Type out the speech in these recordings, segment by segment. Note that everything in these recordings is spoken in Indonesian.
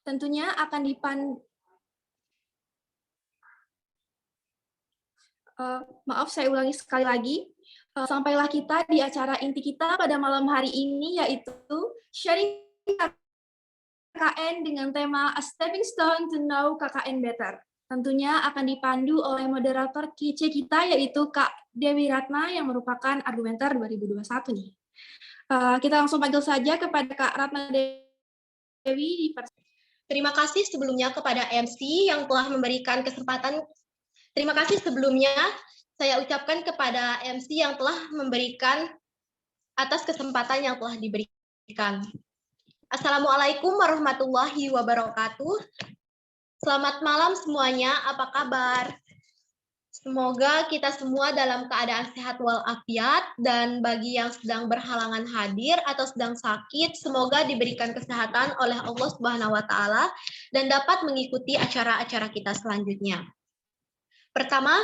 tentunya akan maaf, saya ulangi sekali lagi. Sampailah kita di acara inti kita pada malam hari ini, yaitu sharing KKN dengan tema A Stepping Stone to Know KKN Better. Tentunya akan dipandu oleh moderator kece kita, yaitu Kak Dewi Ratna yang merupakan argumenter 2021 nih. Kita langsung panggil saja kepada Kak Ratna Dewi. Terima kasih sebelumnya kepada MC yang telah memberikan kesempatan. Terima kasih sebelumnya saya ucapkan kepada MC yang telah memberikan atas kesempatan yang telah diberikan. Assalamualaikum warahmatullahi wabarakatuh. Selamat malam semuanya, apa kabar? Semoga kita semua dalam keadaan sehat walafiat, dan bagi yang sedang berhalangan hadir atau sedang sakit, semoga diberikan kesehatan oleh Allah Subhanahu wa Ta'ala dan dapat mengikuti acara-acara kita selanjutnya. Pertama,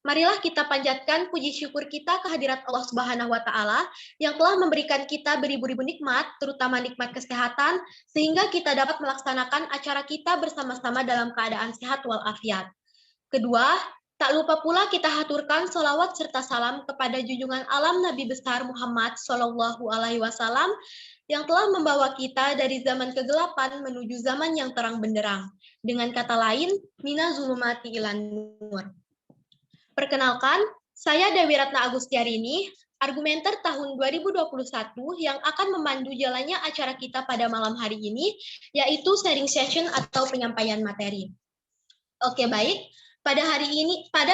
marilah kita panjatkan puji syukur kita kehadirat Allah Subhanahu wa Ta'ala yang telah memberikan kita beribu-ribu nikmat, terutama nikmat kesehatan, sehingga kita dapat melaksanakan acara kita bersama-sama dalam keadaan sehat walafiat. Kedua, tak lupa pula kita haturkan sholawat serta salam kepada junjungan alam Nabi besar Muhammad SAW yang telah membawa kita dari zaman kegelapan menuju zaman yang terang benderang. Dengan kata lain, mina zulumati ilan nur. Perkenalkan, saya Dewi Ratna Agustiarini, argumenter tahun 2021 yang akan memandu jalannya acara kita pada malam hari ini, yaitu sharing session atau penyampaian materi. Oke, baik. Pada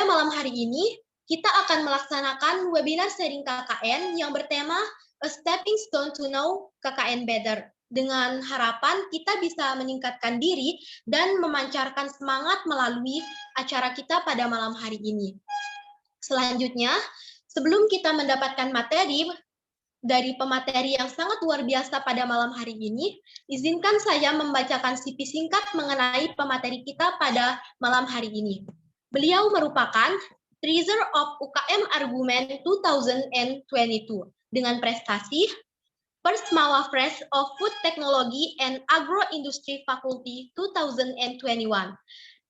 malam hari ini, kita akan melaksanakan webinar sharing KKN yang bertema A Stepping Stone to Know KKN Better. Dengan harapan kita bisa meningkatkan diri dan memancarkan semangat melalui acara kita pada malam hari ini. Selanjutnya, sebelum kita mendapatkan materi dari pemateri yang sangat luar biasa pada malam hari ini, izinkan saya membacakan CV singkat mengenai pemateri kita pada malam hari ini. Beliau merupakan Treasurer of UKM Argumen 2022 dengan prestasi First Mawapres of Food Technology and Agro-Industry Faculty 2021.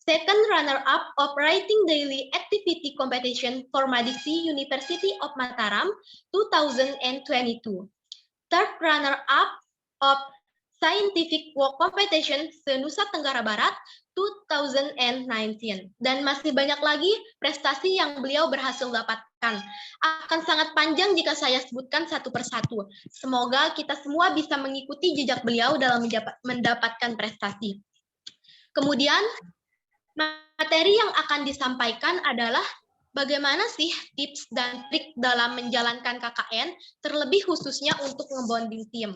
Second runner-up of Writing Daily Activity Competition for Madiksi University of Mataram 2022. Third runner-up of Scientific Work Competition se-Nusa Tenggara Barat 2019. Dan masih banyak lagi prestasi yang beliau berhasil dapatkan. Akan sangat panjang jika saya sebutkan satu persatu. Semoga kita semua bisa mengikuti jejak beliau dalam mendapatkan prestasi. Kemudian, materi yang akan disampaikan adalah bagaimana sih tips dan trik dalam menjalankan KKN, terlebih khususnya untuk ngebonding tim.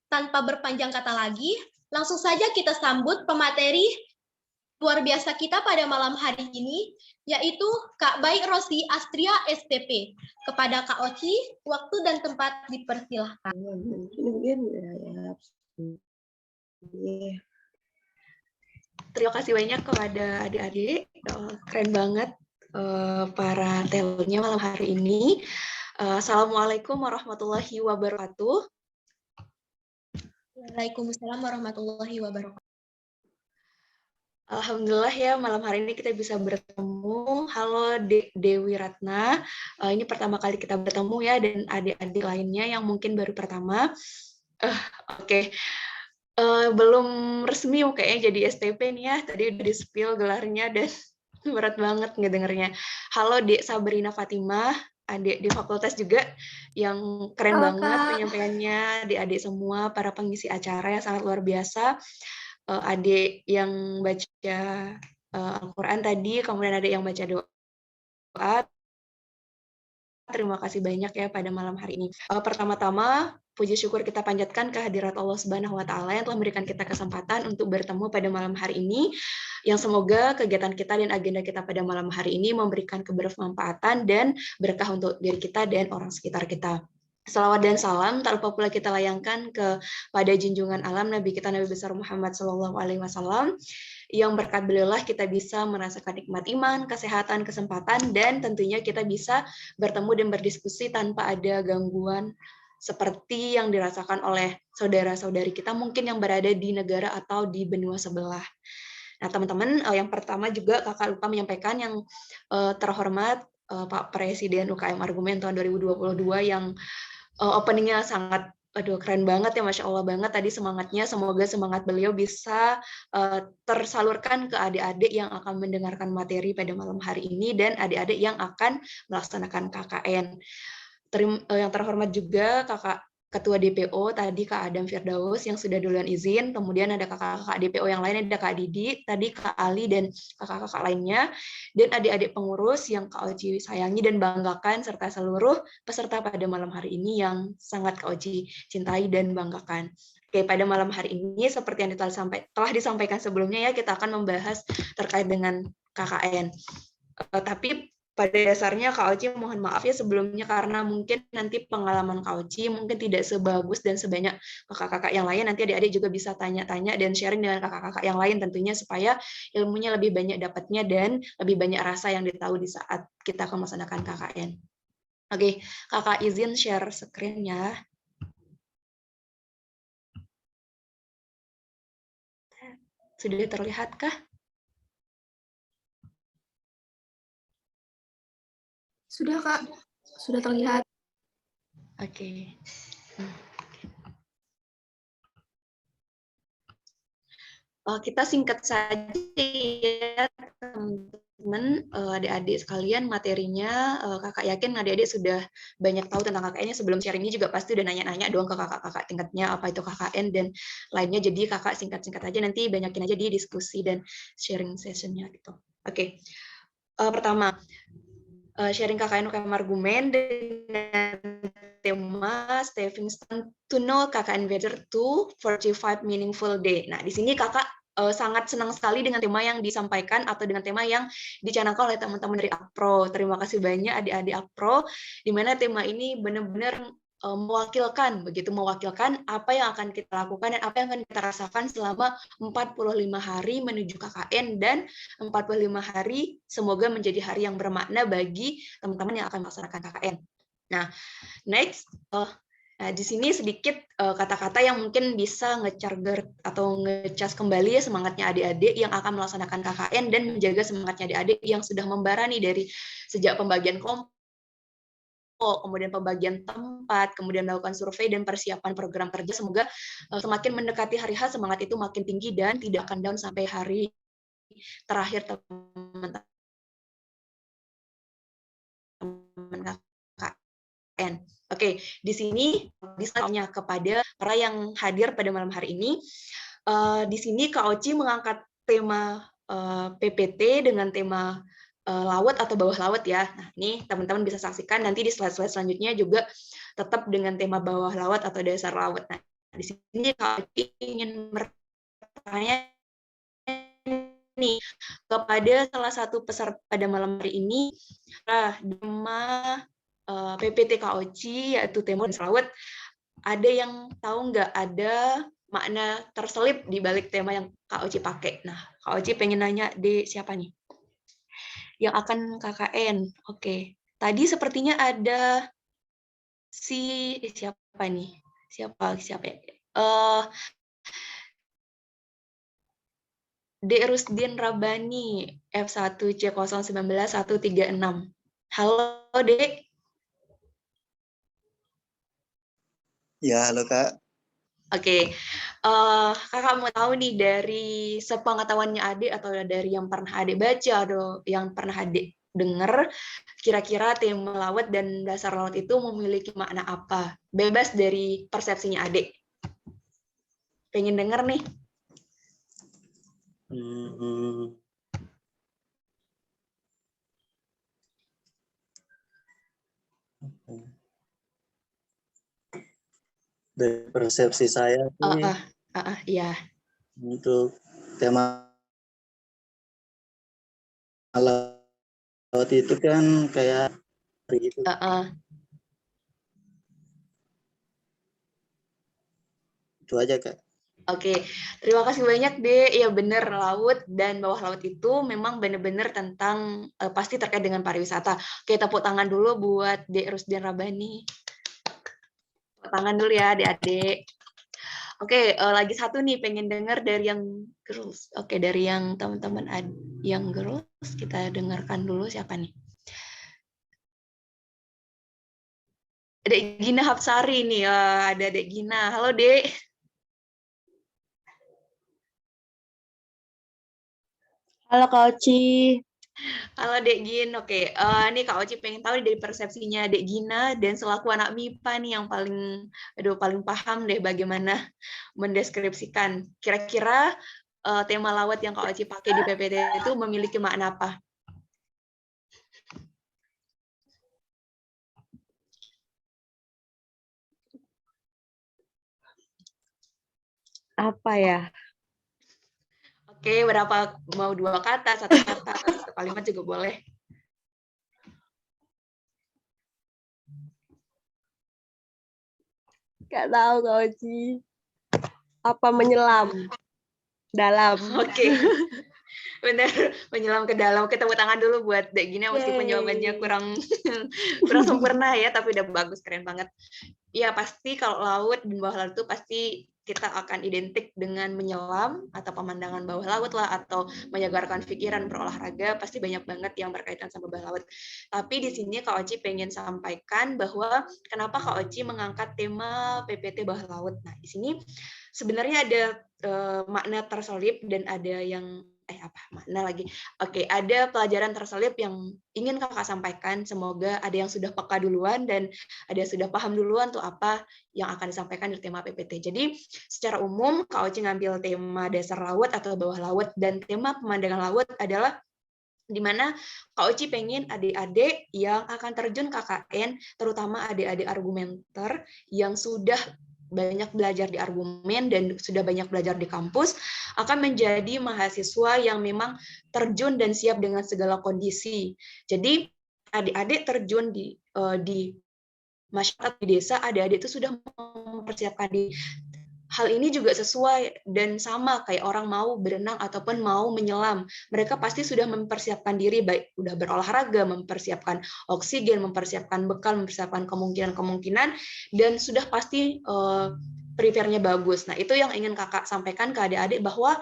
Tanpa berpanjang kata lagi, langsung saja kita sambut pemateri luar biasa kita pada malam hari ini, yaitu Kak Baik Rosi Astria STP. Kepada Kak Oci, waktu dan tempat dipersilahkan. Terima kasih banyak kepada adik-adik, keren banget para talentnya malam hari ini. Assalamualaikum warahmatullahi wabarakatuh. Waalaikumsalam warahmatullahi wabarakatuh. Alhamdulillah ya, malam hari ini kita bisa bertemu. Halo Dewi Ratna, ini pertama kali kita bertemu ya, dan adik-adik lainnya yang mungkin baru pertama. Oke. Belum resmi kayaknya jadi STP nih ya, tadi udah di-spill gelarnya dan berat banget ngedengernya. Halo Dek Sabrina Fatimah, adik di fakultas juga yang keren banget penyampaiannya, adik-adik semua, para pengisi acara yang sangat luar biasa. Adik yang baca Al-Quran tadi, kemudian adik yang baca doa. Terima kasih banyak ya pada malam hari ini. Pertama-tama, puji syukur kita panjatkan kehadirat Allah Subhanahu wa Ta'ala yang telah memberikan kita kesempatan untuk bertemu pada malam hari ini, yang semoga kegiatan kita dan agenda kita pada malam hari ini memberikan kebermanfaatan dan berkah untuk diri kita dan orang sekitar kita. Salawat dan salam tak lupa pula kita layangkan kepada junjungan alam Nabi kita Nabi besar Muhammad SAW, yang berkat beliaulah kita bisa merasakan nikmat iman, kesehatan, kesempatan, dan tentunya kita bisa bertemu dan berdiskusi tanpa ada gangguan seperti yang dirasakan oleh saudara-saudari kita mungkin yang berada di negara atau di benua sebelah. Nah, teman-teman, yang pertama juga kakak lupa menyampaikan yang terhormat Pak Presiden UKM Argumen tahun 2022 yang openingnya sangat, aduh keren banget ya, Masya Allah banget tadi semangatnya. Semoga semangat beliau bisa tersalurkan ke adik-adik yang akan mendengarkan materi pada malam hari ini dan adik-adik yang akan melaksanakan KKN. Yang terhormat juga kakak Ketua DPO tadi Kak Adam Firdaus yang sudah duluan izin, kemudian ada kakak-kakak DPO yang lain, ada Kak Didi, tadi Kak Ali dan kakak-kakak lainnya, dan adik-adik pengurus yang Kak Oji sayangi dan banggakan, serta seluruh peserta pada malam hari ini yang sangat Kak Oji cintai dan banggakan. Oke, pada malam hari ini seperti yang telah disampaikan sebelumnya ya, kita akan membahas terkait dengan KKN. Tapi pada dasarnya Kak Oci mohon maaf ya sebelumnya karena mungkin nanti pengalaman Kak Oci mungkin tidak sebagus dan sebanyak kakak-kakak yang lain. Nanti adik-adik juga bisa tanya-tanya dan sharing dengan kakak-kakak yang lain tentunya supaya ilmunya lebih banyak dapatnya dan lebih banyak rasa yang ditahu di saat kita akan melaksanakan KKN. Oke, kakak izin share screen-nya. Sudah terlihatkah? Sudah, Kak. Sudah terlihat. Oke. Kita singkat saja ya teman-teman, adik-adik sekalian materinya, kakak yakin adik-adik sudah banyak tahu tentang KKN-nya. Sebelum sharing ini juga pasti udah nanya-nanya dong ke kakak-kakak tingkatnya apa itu KKN dan lainnya. Jadi kakak singkat-singkat aja, nanti banyakin aja di diskusi dan sharing session-nya gitu. Oke. Pertama, sharing KKN UKM Argumen dengan tema Stepping Stone to Know KKN Better to 45 Meaningful Day. Nah, di sini kakak sangat senang sekali dengan tema yang disampaikan atau dengan tema yang dicanangkan oleh teman-teman dari APRO. Terima kasih banyak adik-adik APRO, di mana tema ini benar-benar mewakilkan apa yang akan kita lakukan dan apa yang akan kita rasakan selama 45 hari menuju KKN dan 45 hari semoga menjadi hari yang bermakna bagi teman-teman yang akan melaksanakan KKN. Nah, next, di sini sedikit kata-kata yang mungkin bisa nge-charger atau nge-cas kembali ya semangatnya adik-adik yang akan melaksanakan KKN dan menjaga semangatnya adik-adik yang sudah membara nih dari sejak pembagian kelompok, kemudian pembagian tempat, kemudian melakukan survei dan persiapan program kerja. Semoga semakin mendekati hari H semangat itu makin tinggi dan tidak akan down sampai hari terakhir teman-teman KKN. Oke, di sini misalnya kepada para yang hadir pada malam hari ini, di sini Kak Oci mengangkat tema PPT dengan tema laut atau bawah laut ya. Nah, ini teman-teman bisa saksikan nanti di slide-slide selanjutnya juga tetap dengan tema bawah laut atau dasar laut. Nah, di sini Kak Oci ingin bertanya nih kepada salah satu peserta pada malam hari ini, tema PPT Kak Oci yaitu tema laut. Ada yang tahu nggak ada makna terselip di balik tema yang Kak Oci pakai? Nah, Kak Oci pengen nanya di siapa nih? Yang akan KKN. Oke. Tadi sepertinya ada siapa nih? Siapa ya? D. Rusdin Rabani, F1C019136. Halo, Dek. Ya, halo Kak. Oke, kakak mau tahu nih dari sepengetahuannya adik atau dari yang pernah adik baca atau yang pernah adik dengar, kira-kira tema laut dan dasar laut itu memiliki makna apa? Bebas dari persepsinya adik. Pengen denger nih. Dari persepsi saya Iya. Untuk tema laut itu kan kayak gitu. Itu aja Kak. Oke, terima kasih banyak Dek. Ya benar, laut dan bawah laut itu memang benar-benar tentang pasti terkait dengan pariwisata. Oke, tepuk tangan dulu buat Dek Rusdin Rabani. Tepuk tangan dulu ya adik-adik. Oke, lagi satu nih pengen dengar dari yang girls. Oke, dari yang teman-teman yang girls kita dengarkan dulu siapa nih? Dek Gina Hapsari nih, ada Dek Gina. Halo Dek. Halo Kak Oci. Halo Dek Gin, oke. Nih Kak Oci pengen tahu dari persepsinya Dek Gina dan selaku anak MIPA nih yang paling paham deh bagaimana mendeskripsikan. Kira-kira tema lawat yang Kak Oci pakai di PPT itu memiliki makna apa? Apa ya? Oke, berapa mau 2 kata, 1 kata, atau 1 kalimat juga boleh. Gak tahu Kak Oci. Apa menyelam dalam? Oke. Benar, menyelam ke dalam. Oke, tepuk tangan dulu buat Dek Gina meskipun jawabannya kurang sempurna ya, tapi udah bagus, keren banget. Ya, pasti kalau laut dan bawah laut itu pasti kita akan identik dengan menyelam atau pemandangan bawah laut lah, atau menyegarkan pikiran, berolahraga, pasti banyak banget yang berkaitan sama bawah laut. Tapi di sini Kak Oci pengen sampaikan bahwa kenapa Kak Oci mengangkat tema PPT bawah laut. Nah, di sini sebenarnya ada makna terselip dan ada yang makna lagi. Oke, ada pelajaran terselip yang ingin Kakak sampaikan. Semoga ada yang sudah peka duluan dan ada yang sudah paham duluan tuh apa yang akan disampaikan di tema PPT. Jadi, secara umum Kak Oci ngambil tema dasar laut atau bawah laut, dan tema pemandangan laut adalah di mana Kak Oci pengen adik-adik yang akan terjun KKN, terutama adik-adik argumenter yang sudah banyak belajar di argumen dan sudah banyak belajar di kampus, akan menjadi mahasiswa yang memang terjun dan siap dengan segala kondisi. Jadi adik-adik terjun di masyarakat, di desa, adik-adik itu sudah mempersiapkan diri. Hal ini juga sesuai dan sama kayak orang mau berenang ataupun mau menyelam. Mereka pasti sudah mempersiapkan diri, baik sudah berolahraga, mempersiapkan oksigen, mempersiapkan bekal, mempersiapkan kemungkinan-kemungkinan, dan sudah pasti prepare-nya bagus. Nah, itu yang ingin Kakak sampaikan ke adik-adik, bahwa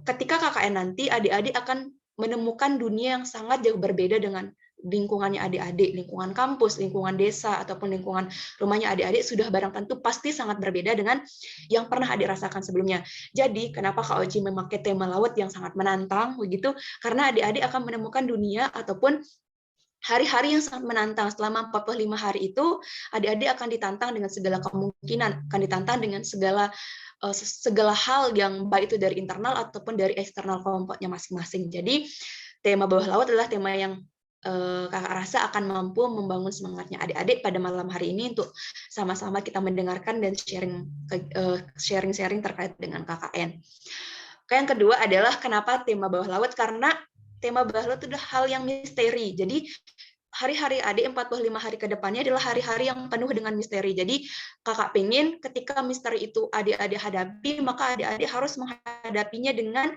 ketika KKN nanti, adik-adik akan menemukan dunia yang sangat jauh berbeda dengan lingkungannya adik-adik, lingkungan kampus, lingkungan desa, ataupun lingkungan rumahnya adik-adik sudah barang tentu pasti sangat berbeda dengan yang pernah adik rasakan sebelumnya. Jadi, kenapa Kak Oci memakai tema laut yang sangat menantang, begitu? Karena adik-adik akan menemukan dunia ataupun hari-hari yang sangat menantang. Selama 45 hari itu, adik-adik akan ditantang dengan segala kemungkinan, akan ditantang dengan segala hal yang baik itu dari internal ataupun dari eksternal kelompoknya masing-masing. Jadi, tema bawah laut adalah tema yang Kakak rasa akan mampu membangun semangatnya adik-adik pada malam hari ini untuk sama-sama kita mendengarkan dan sharing-sharing terkait dengan KKN. Yang kedua adalah kenapa tema bawah laut, karena tema bawah laut itu adalah hal yang misteri. Jadi hari-hari adik 45 hari ke depannya adalah hari-hari yang penuh dengan misteri. Jadi Kakak pengen ketika misteri itu adik-adik hadapi, maka adik-adik harus menghadapinya dengan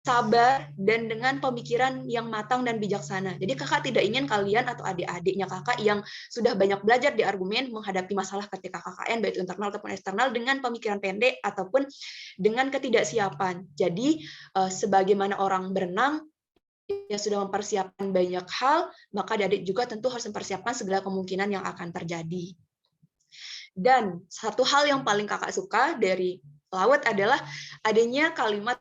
sabar dan dengan pemikiran yang matang dan bijaksana. Jadi Kakak tidak ingin kalian atau adik-adiknya Kakak yang sudah banyak belajar di argumen menghadapi masalah ketika KKN, baik internal ataupun eksternal, dengan pemikiran pendek ataupun dengan ketidaksiapan. Jadi sebagaimana orang berenang yang sudah mempersiapkan banyak hal, maka adik juga tentu harus mempersiapkan segala kemungkinan yang akan terjadi. Dan satu hal yang paling Kakak suka dari laut adalah adanya kalimat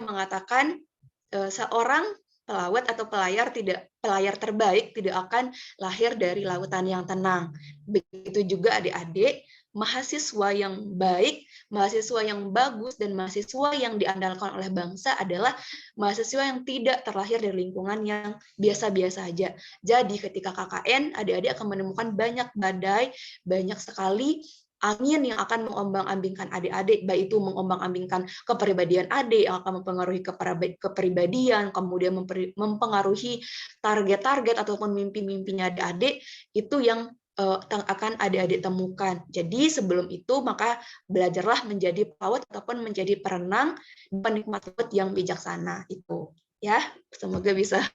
mengatakan seorang pelawat atau pelayar terbaik tidak akan lahir dari lautan yang tenang. Begitu juga adik-adik, mahasiswa yang baik, mahasiswa yang bagus, dan mahasiswa yang diandalkan oleh bangsa adalah mahasiswa yang tidak terlahir dari lingkungan yang biasa-biasa saja. Jadi ketika KKN, adik-adik akan menemukan banyak badai, banyak sekali angin yang akan mengombang-ambingkan adik-adik, baik itu mengombang-ambingkan kepribadian adik yang akan mempengaruhi kepribadian, kemudian mempengaruhi target-target ataupun mimpi-mimpinya adik-adik, itu yang akan adik-adik temukan. Jadi sebelum itu maka belajarlah menjadi pelawat ataupun menjadi perenang, penikmat laut yang bijaksana itu. Ya, semoga bisa.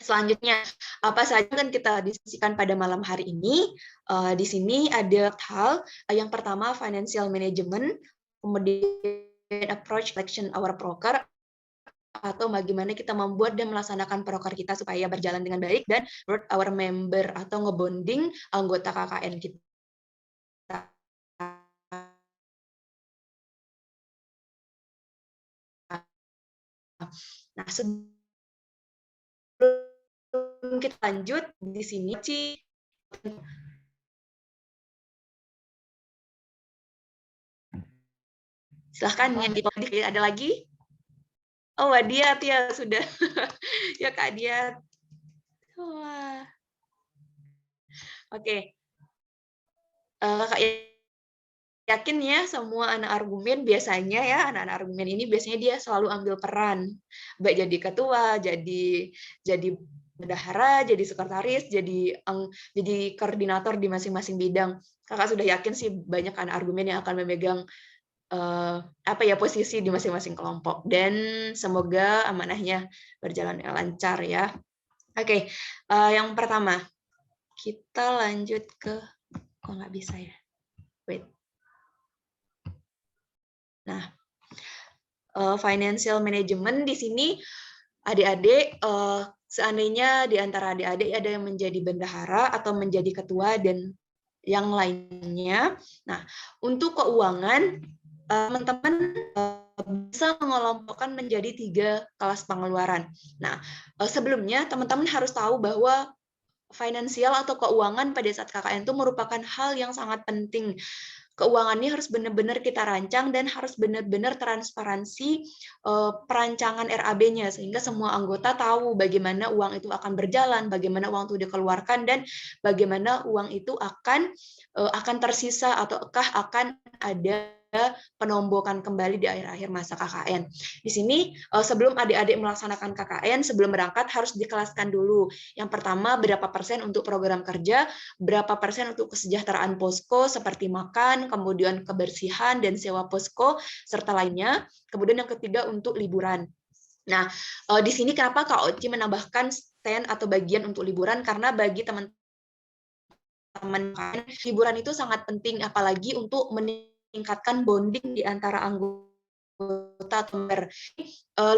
Selanjutnya, apa saja yang kita diskusikan pada malam hari ini? Di sini ada hal. Yang pertama, financial management, kemudian approach selection our broker, atau bagaimana kita membuat dan melaksanakan broker kita supaya berjalan dengan baik, dan our member atau ngebonding anggota KKN kita. Nah, sebelum kita lanjut di sini silahkan yang ada lagi. Oh, Diat ya sudah. Ya Kak Diat. Wah. Oke. Kakak yakin ya semua anak argumen biasanya ya anak-anak argumen ini biasanya dia selalu ambil peran, baik jadi ketua, jadi bendahara, jadi sekretaris, jadi koordinator di masing-masing bidang. Kakak sudah yakin sih banyak anak argumen yang akan memegang posisi di masing-masing kelompok, dan semoga amanahnya berjalan lancar ya. Oke, yang pertama kita lanjut ke nggak bisa ya. Wait. Nah, financial management di sini adik-adik, seandainya di antara adik-adik ada yang menjadi bendahara atau menjadi ketua dan yang lainnya. Nah, untuk keuangan, teman-teman bisa mengelompokkan menjadi 3 kelas pengeluaran. Nah, sebelumnya teman-teman harus tahu bahwa finansial atau keuangan pada saat KKN itu merupakan hal yang sangat penting. Keuangannya harus benar-benar kita rancang dan harus benar-benar transparansi perancangan RAB-nya sehingga semua anggota tahu bagaimana uang itu akan berjalan, bagaimana uang itu dikeluarkan, dan bagaimana uang itu akan tersisa ataukah akan ada penombokan kembali di akhir-akhir masa KKN. Di sini sebelum adik-adik melaksanakan KKN, sebelum berangkat harus dikelaskan dulu. Yang pertama, berapa persen untuk program kerja, berapa persen untuk kesejahteraan posko seperti makan, kemudian kebersihan dan sewa posko serta lainnya. Kemudian yang ketiga untuk liburan. Nah, di sini kenapa Kak Oci menambahkan stand atau bagian untuk liburan? Karena bagi teman-teman liburan itu sangat penting, apalagi untuk meningkatkan bonding di antara anggota atau member.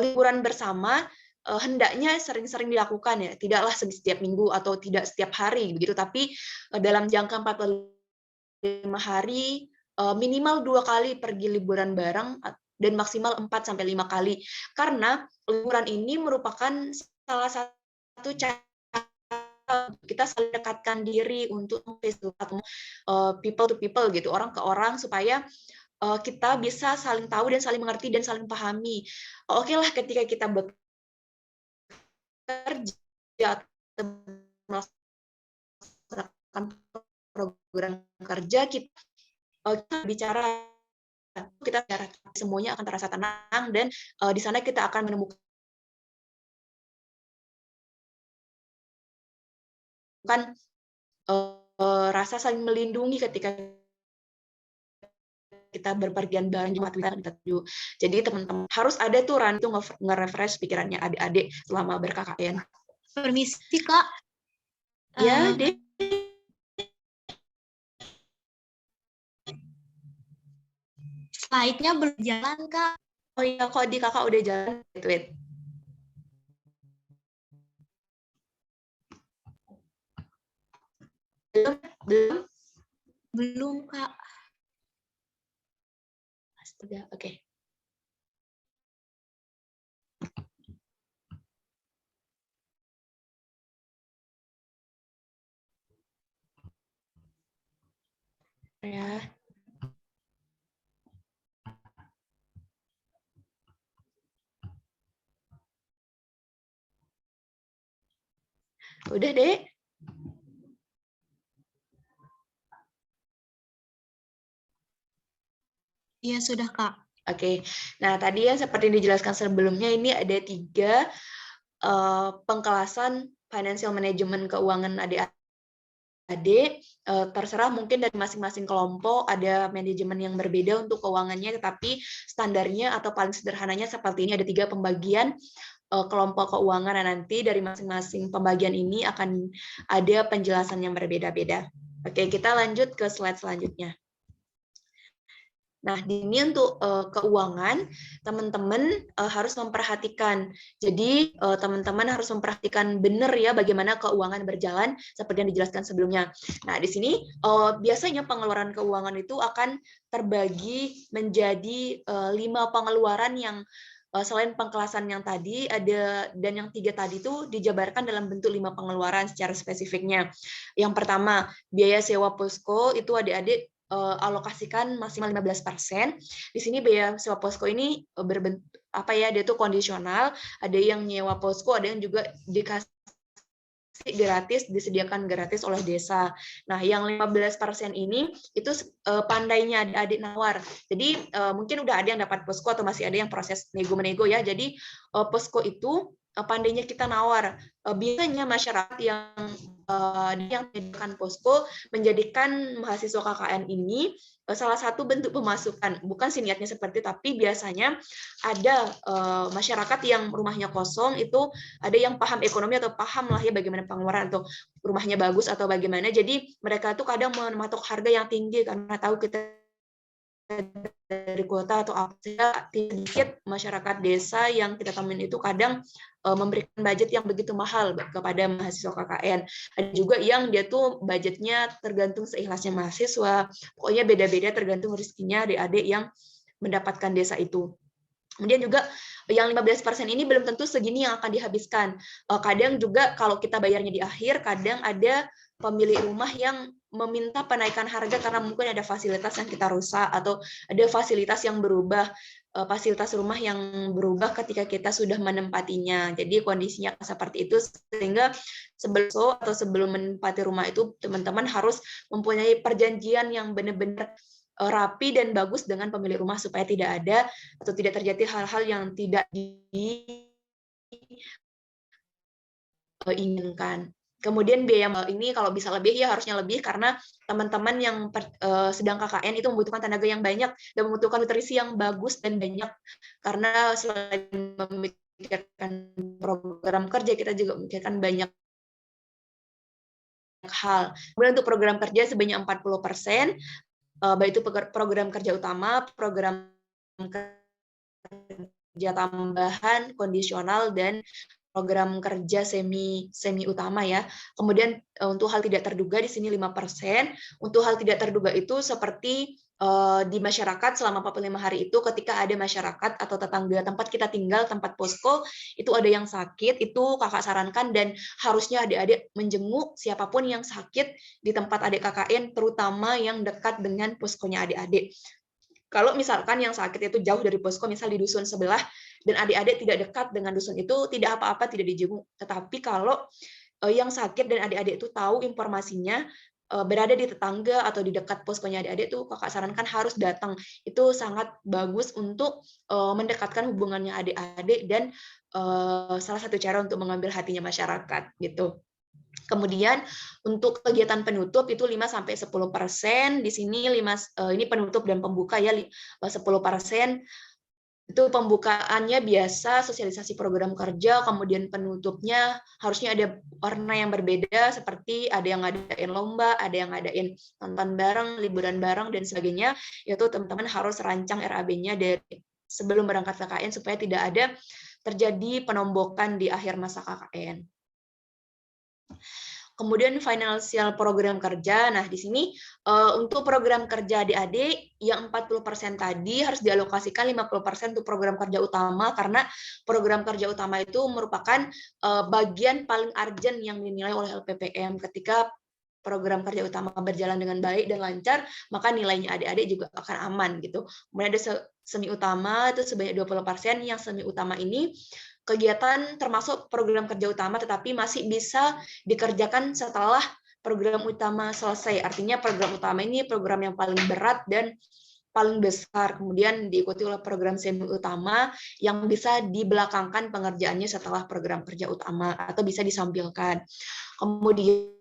Liburan bersama hendaknya sering-sering dilakukan ya, tidaklah setiap minggu atau tidak setiap hari begitu, tapi dalam jangka 45 hari minimal 2 kali pergi liburan bareng dan maksimal 4-5 kali. Karena liburan ini merupakan salah satu cara kita saling dekatkan diri untuk people to people gitu, orang ke orang, supaya kita bisa saling tahu dan saling mengerti dan saling pahami. Oke lah ketika kita bekerja atau melaksanakan program kerja, kita bicara semuanya akan terasa tenang, dan di sana kita akan menemukan rasa saling melindungi ketika kita berpergian bareng. Jadi teman-teman harus ada tuh itu nge-refresh pikirannya adik-adik selama ber-KKN. Permisi Kak. Ya, Dek. Slide-nya belum jalan Kak. Oh iya, kok di kakak udah jalan? Wait. Belum Kak. Astaga, oke. Ya. Udah, Dek? Iya, sudah, Kak. Oke. Nah, tadi yang seperti dijelaskan sebelumnya, ini ada 3 pengkelasan financial management keuangan adik-adik. Terserah mungkin dari masing-masing kelompok ada manajemen yang berbeda untuk keuangannya, tetapi standarnya atau paling sederhananya seperti ini, ada 3 pembagian kelompok keuangan. Nah, nanti dari masing-masing pembagian ini akan ada penjelasan yang berbeda-beda. Oke, kita lanjut ke slide selanjutnya. Nah, ini untuk keuangan, teman-teman harus memperhatikan. Jadi, teman-teman harus memperhatikan benar ya bagaimana keuangan berjalan seperti yang dijelaskan sebelumnya. Nah, di sini biasanya pengeluaran keuangan itu akan terbagi menjadi 5 pengeluaran yang selain pengkelasan yang tadi ada dan yang 3 tadi itu dijabarkan dalam bentuk 5 pengeluaran secara spesifiknya. Yang pertama, biaya sewa posko itu adik-adik alokasikan maksimal 15%. Di sini biaya sewa posko ini berbentuk dia itu kondisional, ada yang nyewa posko, ada yang juga dikasih gratis, disediakan gratis oleh desa. Nah, yang 15% ini itu pandainya adik-adik nawar. Jadi mungkin udah ada yang dapat posko atau masih ada yang proses nego-menego ya. Jadi posko itu pandainya kita nawar. Biasanya masyarakat yang menyediakan posko menjadikan mahasiswa KKN ini salah satu bentuk pemasukan. Bukan sih niatnya seperti, tapi biasanya ada masyarakat yang rumahnya kosong itu ada yang paham ekonomi atau paham lah ya bagaimana pengeluaran atau rumahnya bagus atau bagaimana. Jadi mereka tuh kadang mematok harga yang tinggi karena tahu kita dari kuota atau apa, sedikit masyarakat desa yang kita temuin itu kadang memberikan budget yang begitu mahal kepada mahasiswa KKN. Ada juga yang dia tuh budgetnya tergantung seikhlasnya mahasiswa, pokoknya beda-beda tergantung rezekinya adik-adik yang mendapatkan desa itu. Kemudian juga yang 15% ini belum tentu segini yang akan dihabiskan. Kadang juga kalau kita bayarnya di akhir, kadang ada pemilik rumah yang meminta penaikan harga karena mungkin ada fasilitas yang kita rusak atau ada fasilitas yang berubah, fasilitas rumah yang berubah ketika kita sudah menempatinya. Jadi kondisinya seperti itu sehingga sebelum menempati rumah itu teman-teman harus mempunyai perjanjian yang benar-benar rapi dan bagus dengan pemilik rumah supaya tidak ada atau tidak terjadi hal-hal yang tidak diinginkan. Kemudian biaya ini kalau bisa lebih ya harusnya lebih karena teman-teman yang sedang KKN itu membutuhkan tenaga yang banyak dan membutuhkan nutrisi yang bagus dan banyak karena selain memikirkan program kerja kita juga memikirkan banyak hal. Kemudian untuk program kerja sebanyak 40%, baik itu program kerja utama, program kerja tambahan, kondisional, dan program kerja semi utama ya. Kemudian untuk hal tidak terduga di sini 5%. Untuk hal tidak terduga itu seperti di masyarakat selama 45 hari itu ketika ada masyarakat atau tetangga tempat kita tinggal, tempat posko, itu ada yang sakit, itu kakak sarankan dan harusnya adik-adik menjenguk siapapun yang sakit di tempat adik KKN, terutama yang dekat dengan poskonya adik-adik. Kalau misalkan yang sakit itu jauh dari posko, misal di dusun sebelah, dan adik-adik tidak dekat dengan dusun itu, tidak apa-apa, tidak dijenguk. Tetapi kalau yang sakit dan adik-adik itu tahu informasinya, berada di tetangga atau di dekat poskonya adik-adik itu kakak sarankan harus datang. Itu sangat bagus untuk mendekatkan hubungannya adik-adik dan salah satu cara untuk mengambil hatinya masyarakat gitu. Kemudian untuk kegiatan penutup itu 5-10%. Di sini ini penutup dan pembuka ya 10%. Itu pembukaannya biasa sosialisasi program kerja, kemudian penutupnya harusnya ada warna yang berbeda seperti ada yang ngadain lomba, ada yang ngadain nonton bareng, liburan bareng dan sebagainya. Yaitu teman-teman harus rancang RAB-nya dari sebelum berangkat KKN supaya tidak ada terjadi penombokan di akhir masa KKN. Kemudian financial program kerja. Nah, di sini untuk program kerja adik-adik yang 40% tadi harus dialokasikan 50% untuk program kerja utama karena program kerja utama itu merupakan bagian paling urgent yang dinilai oleh LPPM. Ketika program kerja utama berjalan dengan baik dan lancar, maka nilainya adik-adik juga akan aman gitu. Kemudian ada semi utama itu sebanyak 20%. Yang semi utama ini kegiatan termasuk program kerja utama tetapi masih bisa dikerjakan setelah program utama selesai. Artinya program utama ini program yang paling berat dan paling besar. Kemudian diikuti oleh program semi utama yang bisa dibelakangkan pengerjaannya setelah program kerja utama atau bisa disampilkan. Kemudian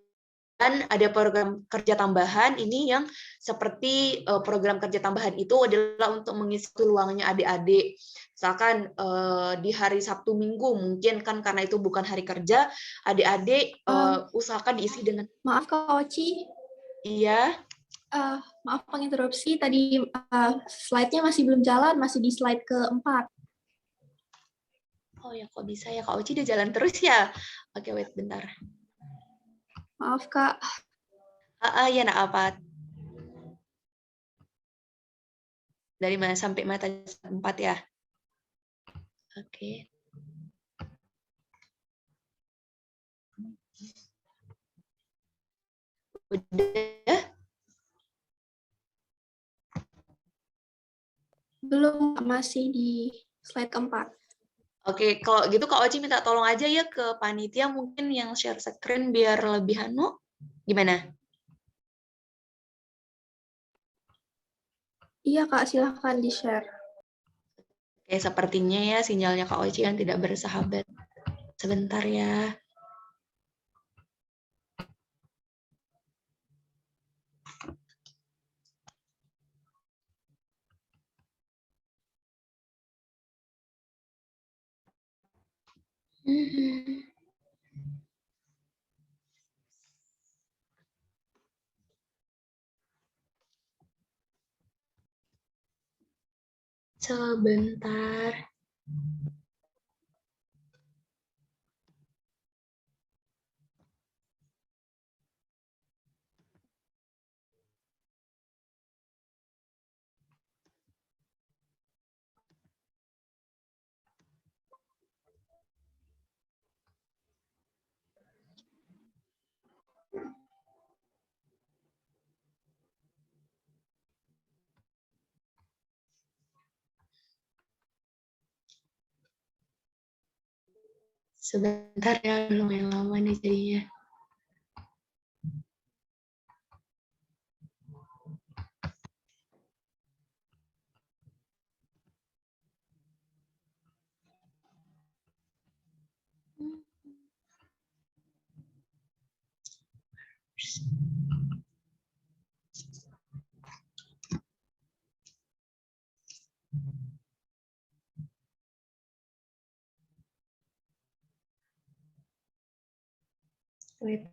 ada program kerja tambahan ini yang seperti program kerja tambahan itu adalah untuk mengisi luangnya adik-adik. Misalkan di hari Sabtu Minggu mungkin kan karena itu bukan hari kerja, adik-adik usahakan diisi dengan. Maaf Kak Oci. Iya. Maaf menginterupsi, tadi slide-nya masih belum jalan, masih di slide keempat. Oh ya, kok bisa ya? Kak Oci udah jalan terus ya? Oke, wait bentar. Maaf Kak. Ya, nak apa? Dari mana sampai mana tadi? 4 ya? Oke. Udah? Belum, masih di slide keempat. Oke, kalau gitu Kak Oci minta tolong aja ya ke panitia mungkin yang share screen biar lebih gimana? Iya Kak, silahkan di-share. Oke, sepertinya ya sinyalnya Kak Oci yang tidak bersahabat. Sebentar ya. Sebentar. Sebentar ya, lumayan lama nih jadinya. Wait.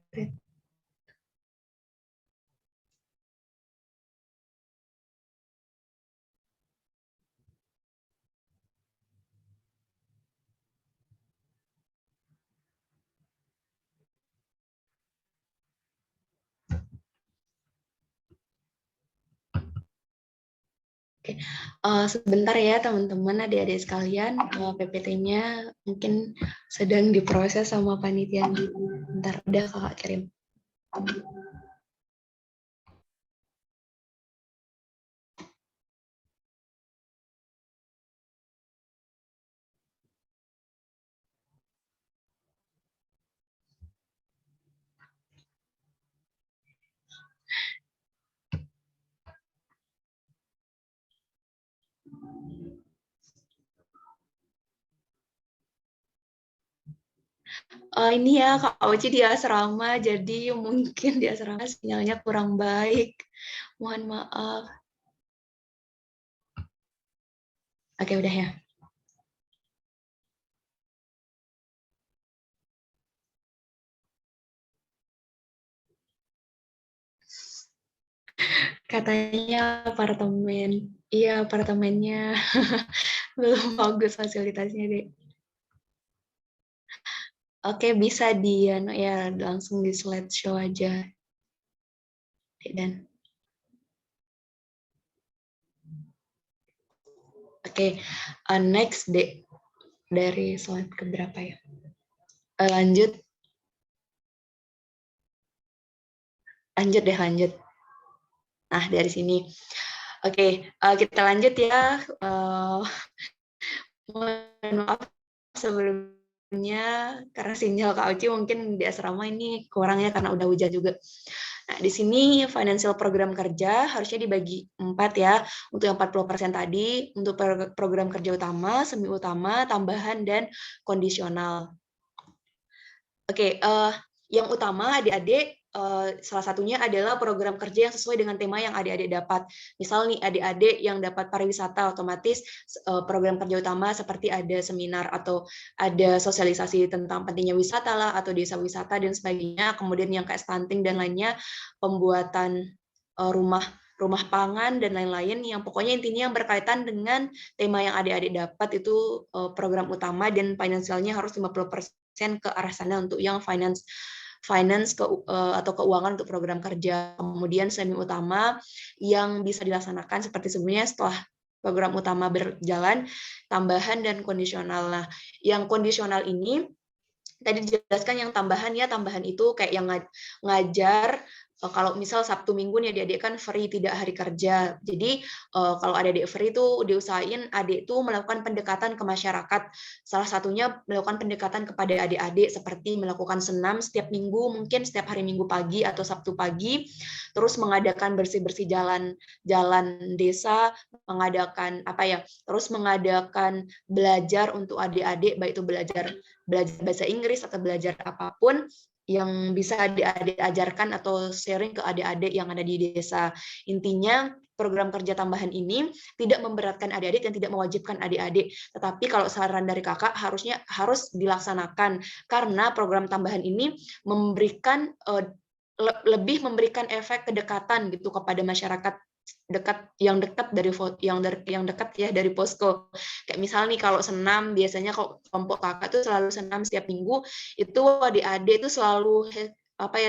Oke, sebentar ya teman-teman, adik-adik sekalian, PPT-nya mungkin sedang diproses sama panitia. Bentar, udah Kakak kirim. Ini ya Kak Oci di asrama, jadi mungkin di asrama sinyalnya kurang baik. Mohon maaf. Oke, udah ya. Katanya apartemen. Iya, apartemennya belum bagus fasilitasnya, Dek. Oke, bisa ya langsung di slideshow aja. Dan oke, next Dek. Dari slide ke berapa ya? Lanjut. Lanjut. Nah, dari sini. Oke, kita lanjut ya. Mohon maaf sebelumnya karena sinyal Kak Oci mungkin di asrama ini kurang ya karena udah hujan juga. Nah, di sini financial program kerja harusnya dibagi 4 ya. Untuk yang 40% tadi, untuk program kerja utama, semi utama, tambahan, dan kondisional. Oke, yang utama adik-adik salah satunya adalah program kerja yang sesuai dengan tema yang adik-adik dapat. Misal nih adik-adik yang dapat pariwisata, otomatis program kerja utama seperti ada seminar atau ada sosialisasi tentang pentingnya wisata lah, atau desa wisata dan sebagainya. Kemudian yang kayak stunting dan lainnya, pembuatan rumah pangan dan lain-lain, yang pokoknya intinya yang berkaitan dengan tema yang adik-adik dapat itu program utama, dan finansialnya harus 50% ke arah sana untuk yang finance atau keuangan untuk program kerja. Kemudian semi utama yang bisa dilaksanakan seperti sebelumnya setelah program utama berjalan, tambahan dan kondisional. Nah, yang kondisional ini tadi dijelaskan yang tambahan ya, tambahan itu kayak yang ngajar. Kalau misal Sabtu Minggu nih adik-adik kan free, tidak hari kerja. Jadi kalau adik-adik free itu diusahain adik itu melakukan pendekatan ke masyarakat. Salah satunya melakukan pendekatan kepada adik-adik seperti melakukan senam setiap minggu, mungkin setiap hari Minggu pagi atau Sabtu pagi, terus mengadakan bersih-bersih jalan desa, mengadakan terus mengadakan belajar untuk adik-adik, baik itu belajar bahasa Inggris atau belajar apapun yang bisa adik-adik ajarkan atau sharing ke adik-adik yang ada di desa. Intinya program kerja tambahan ini tidak memberatkan adik-adik dan tidak mewajibkan adik-adik. Tetapi kalau saran dari kakak harus dilaksanakan, karena program tambahan ini lebih memberikan efek kedekatan gitu kepada masyarakat yang dekat ya dari posko. Kayak misal nih kalau senam, biasanya kalau kelompok kakak tuh selalu senam setiap minggu, itu adik-adik itu selalu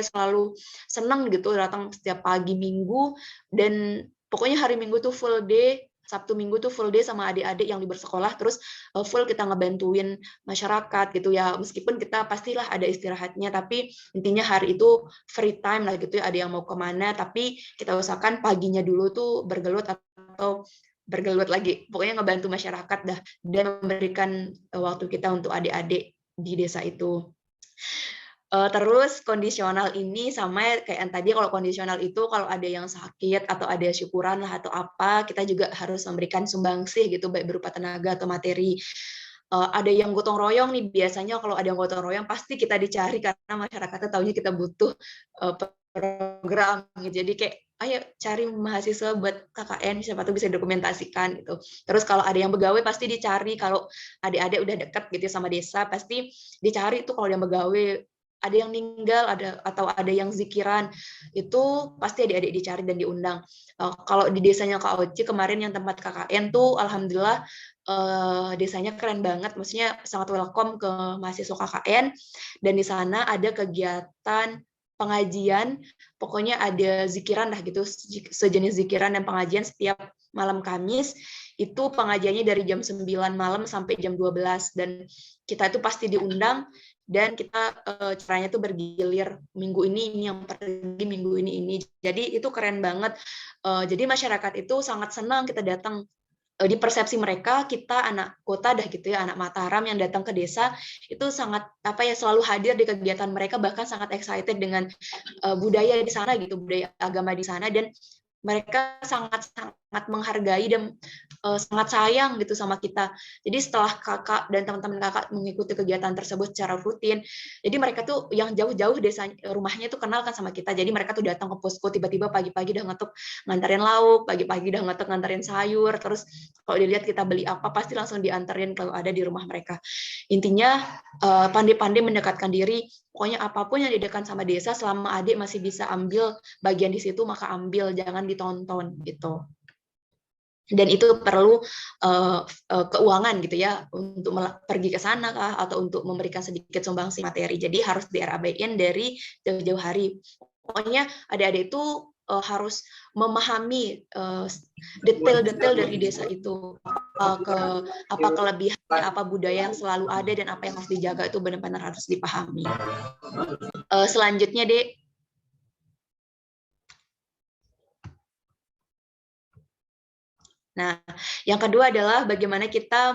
selalu senang gitu datang setiap pagi Minggu, dan pokoknya hari Minggu tuh full day, Sabtu Minggu tuh full day sama adik-adik yang libur sekolah, terus full kita ngebantuin masyarakat gitu ya. Meskipun kita pastilah ada istirahatnya, tapi intinya hari itu free time lah gitu ya. Ada yang mau kemana, tapi kita usahakan paginya dulu tuh bergelut atau bergelut lagi. Pokoknya ngebantu masyarakat dah, dan memberikan waktu kita untuk adik-adik di desa itu. Terus kondisional ini sama kayak yang tadi, kalau kondisional itu kalau ada yang sakit atau ada syukuran lah atau apa, kita juga harus memberikan sumbangsih gitu, baik berupa tenaga atau materi. Ada yang gotong royong nih, biasanya kalau ada yang gotong royong pasti kita dicari karena masyarakatnya tahunya kita butuh program gitu. Jadi kayak ayo cari mahasiswa buat KKN, siapa tuh bisa dokumentasikan gitu. Terus kalau ada yang pegawai pasti dicari, kalau adik-adik udah deket gitu sama desa pasti dicari tuh. Kalau yang pegawai ada yang meninggal, atau ada yang zikiran, itu pasti adik-adik dicari dan diundang. Kalau di desanya Kak Oci kemarin yang tempat KKN tuh, alhamdulillah desanya keren banget, maksudnya sangat welcome ke mahasiswa KKN, dan di sana ada kegiatan pengajian, pokoknya ada zikiran lah gitu, sejenis zikiran dan pengajian setiap malam Kamis. Itu pengajiannya dari jam 9 malam sampai jam 12, dan kita itu pasti diundang, dan kita caranya tuh bergilir, minggu ini yang pergi, minggu ini. Jadi itu keren banget. Jadi masyarakat itu sangat senang kita datang. Di persepsi mereka, kita anak kota dah gitu ya, anak Mataram yang datang ke desa itu sangat selalu hadir di kegiatan mereka, bahkan sangat excited dengan budaya di sana gitu, budaya agama di sana, dan mereka sangat menghargai dan sangat sayang gitu sama kita. Jadi setelah kakak dan teman-teman kakak mengikuti kegiatan tersebut secara rutin, jadi mereka tuh yang jauh-jauh desa rumahnya tuh kenal kan sama kita. Jadi mereka tuh datang ke posko tiba-tiba pagi-pagi udah ngetuk nganterin lauk, pagi-pagi udah ngetuk nganterin sayur, terus kalau dilihat kita beli apa pasti langsung dianterin kalau ada di rumah mereka. Intinya pandai-pandai mendekatkan diri. Pokoknya apapun yang didekat sama desa, selama adik masih bisa ambil bagian di situ, maka ambil, jangan ditonton gitu. Dan itu perlu keuangan gitu ya, untuk pergi ke sana kah, atau untuk memberikan sedikit sumbangsi materi. Jadi harus di-RAB-in dari jauh-jauh hari. Pokoknya adik-adik itu harus memahami detail-detail dari desa itu, apa kelebihannya, apa budaya yang selalu ada, dan apa yang harus dijaga, itu benar-benar harus dipahami. Selanjutnya, Dek. Nah, yang kedua adalah bagaimana kita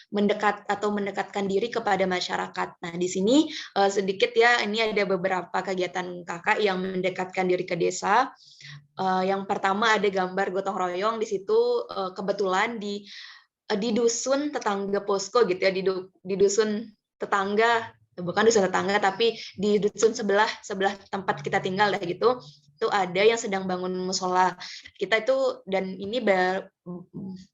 mendekatkan diri kepada masyarakat. Nah, di sini sedikit ya, ini ada beberapa kegiatan kakak yang mendekatkan diri ke desa. Yang pertama ada gambar gotong royong, di situ kebetulan di dusun tetangga posko gitu ya, di dusun tetangga bukan dusun tetangga tapi di dusun sebelah tempat kita tinggal dah gitu, itu ada yang sedang bangun musola. Kita itu, dan ini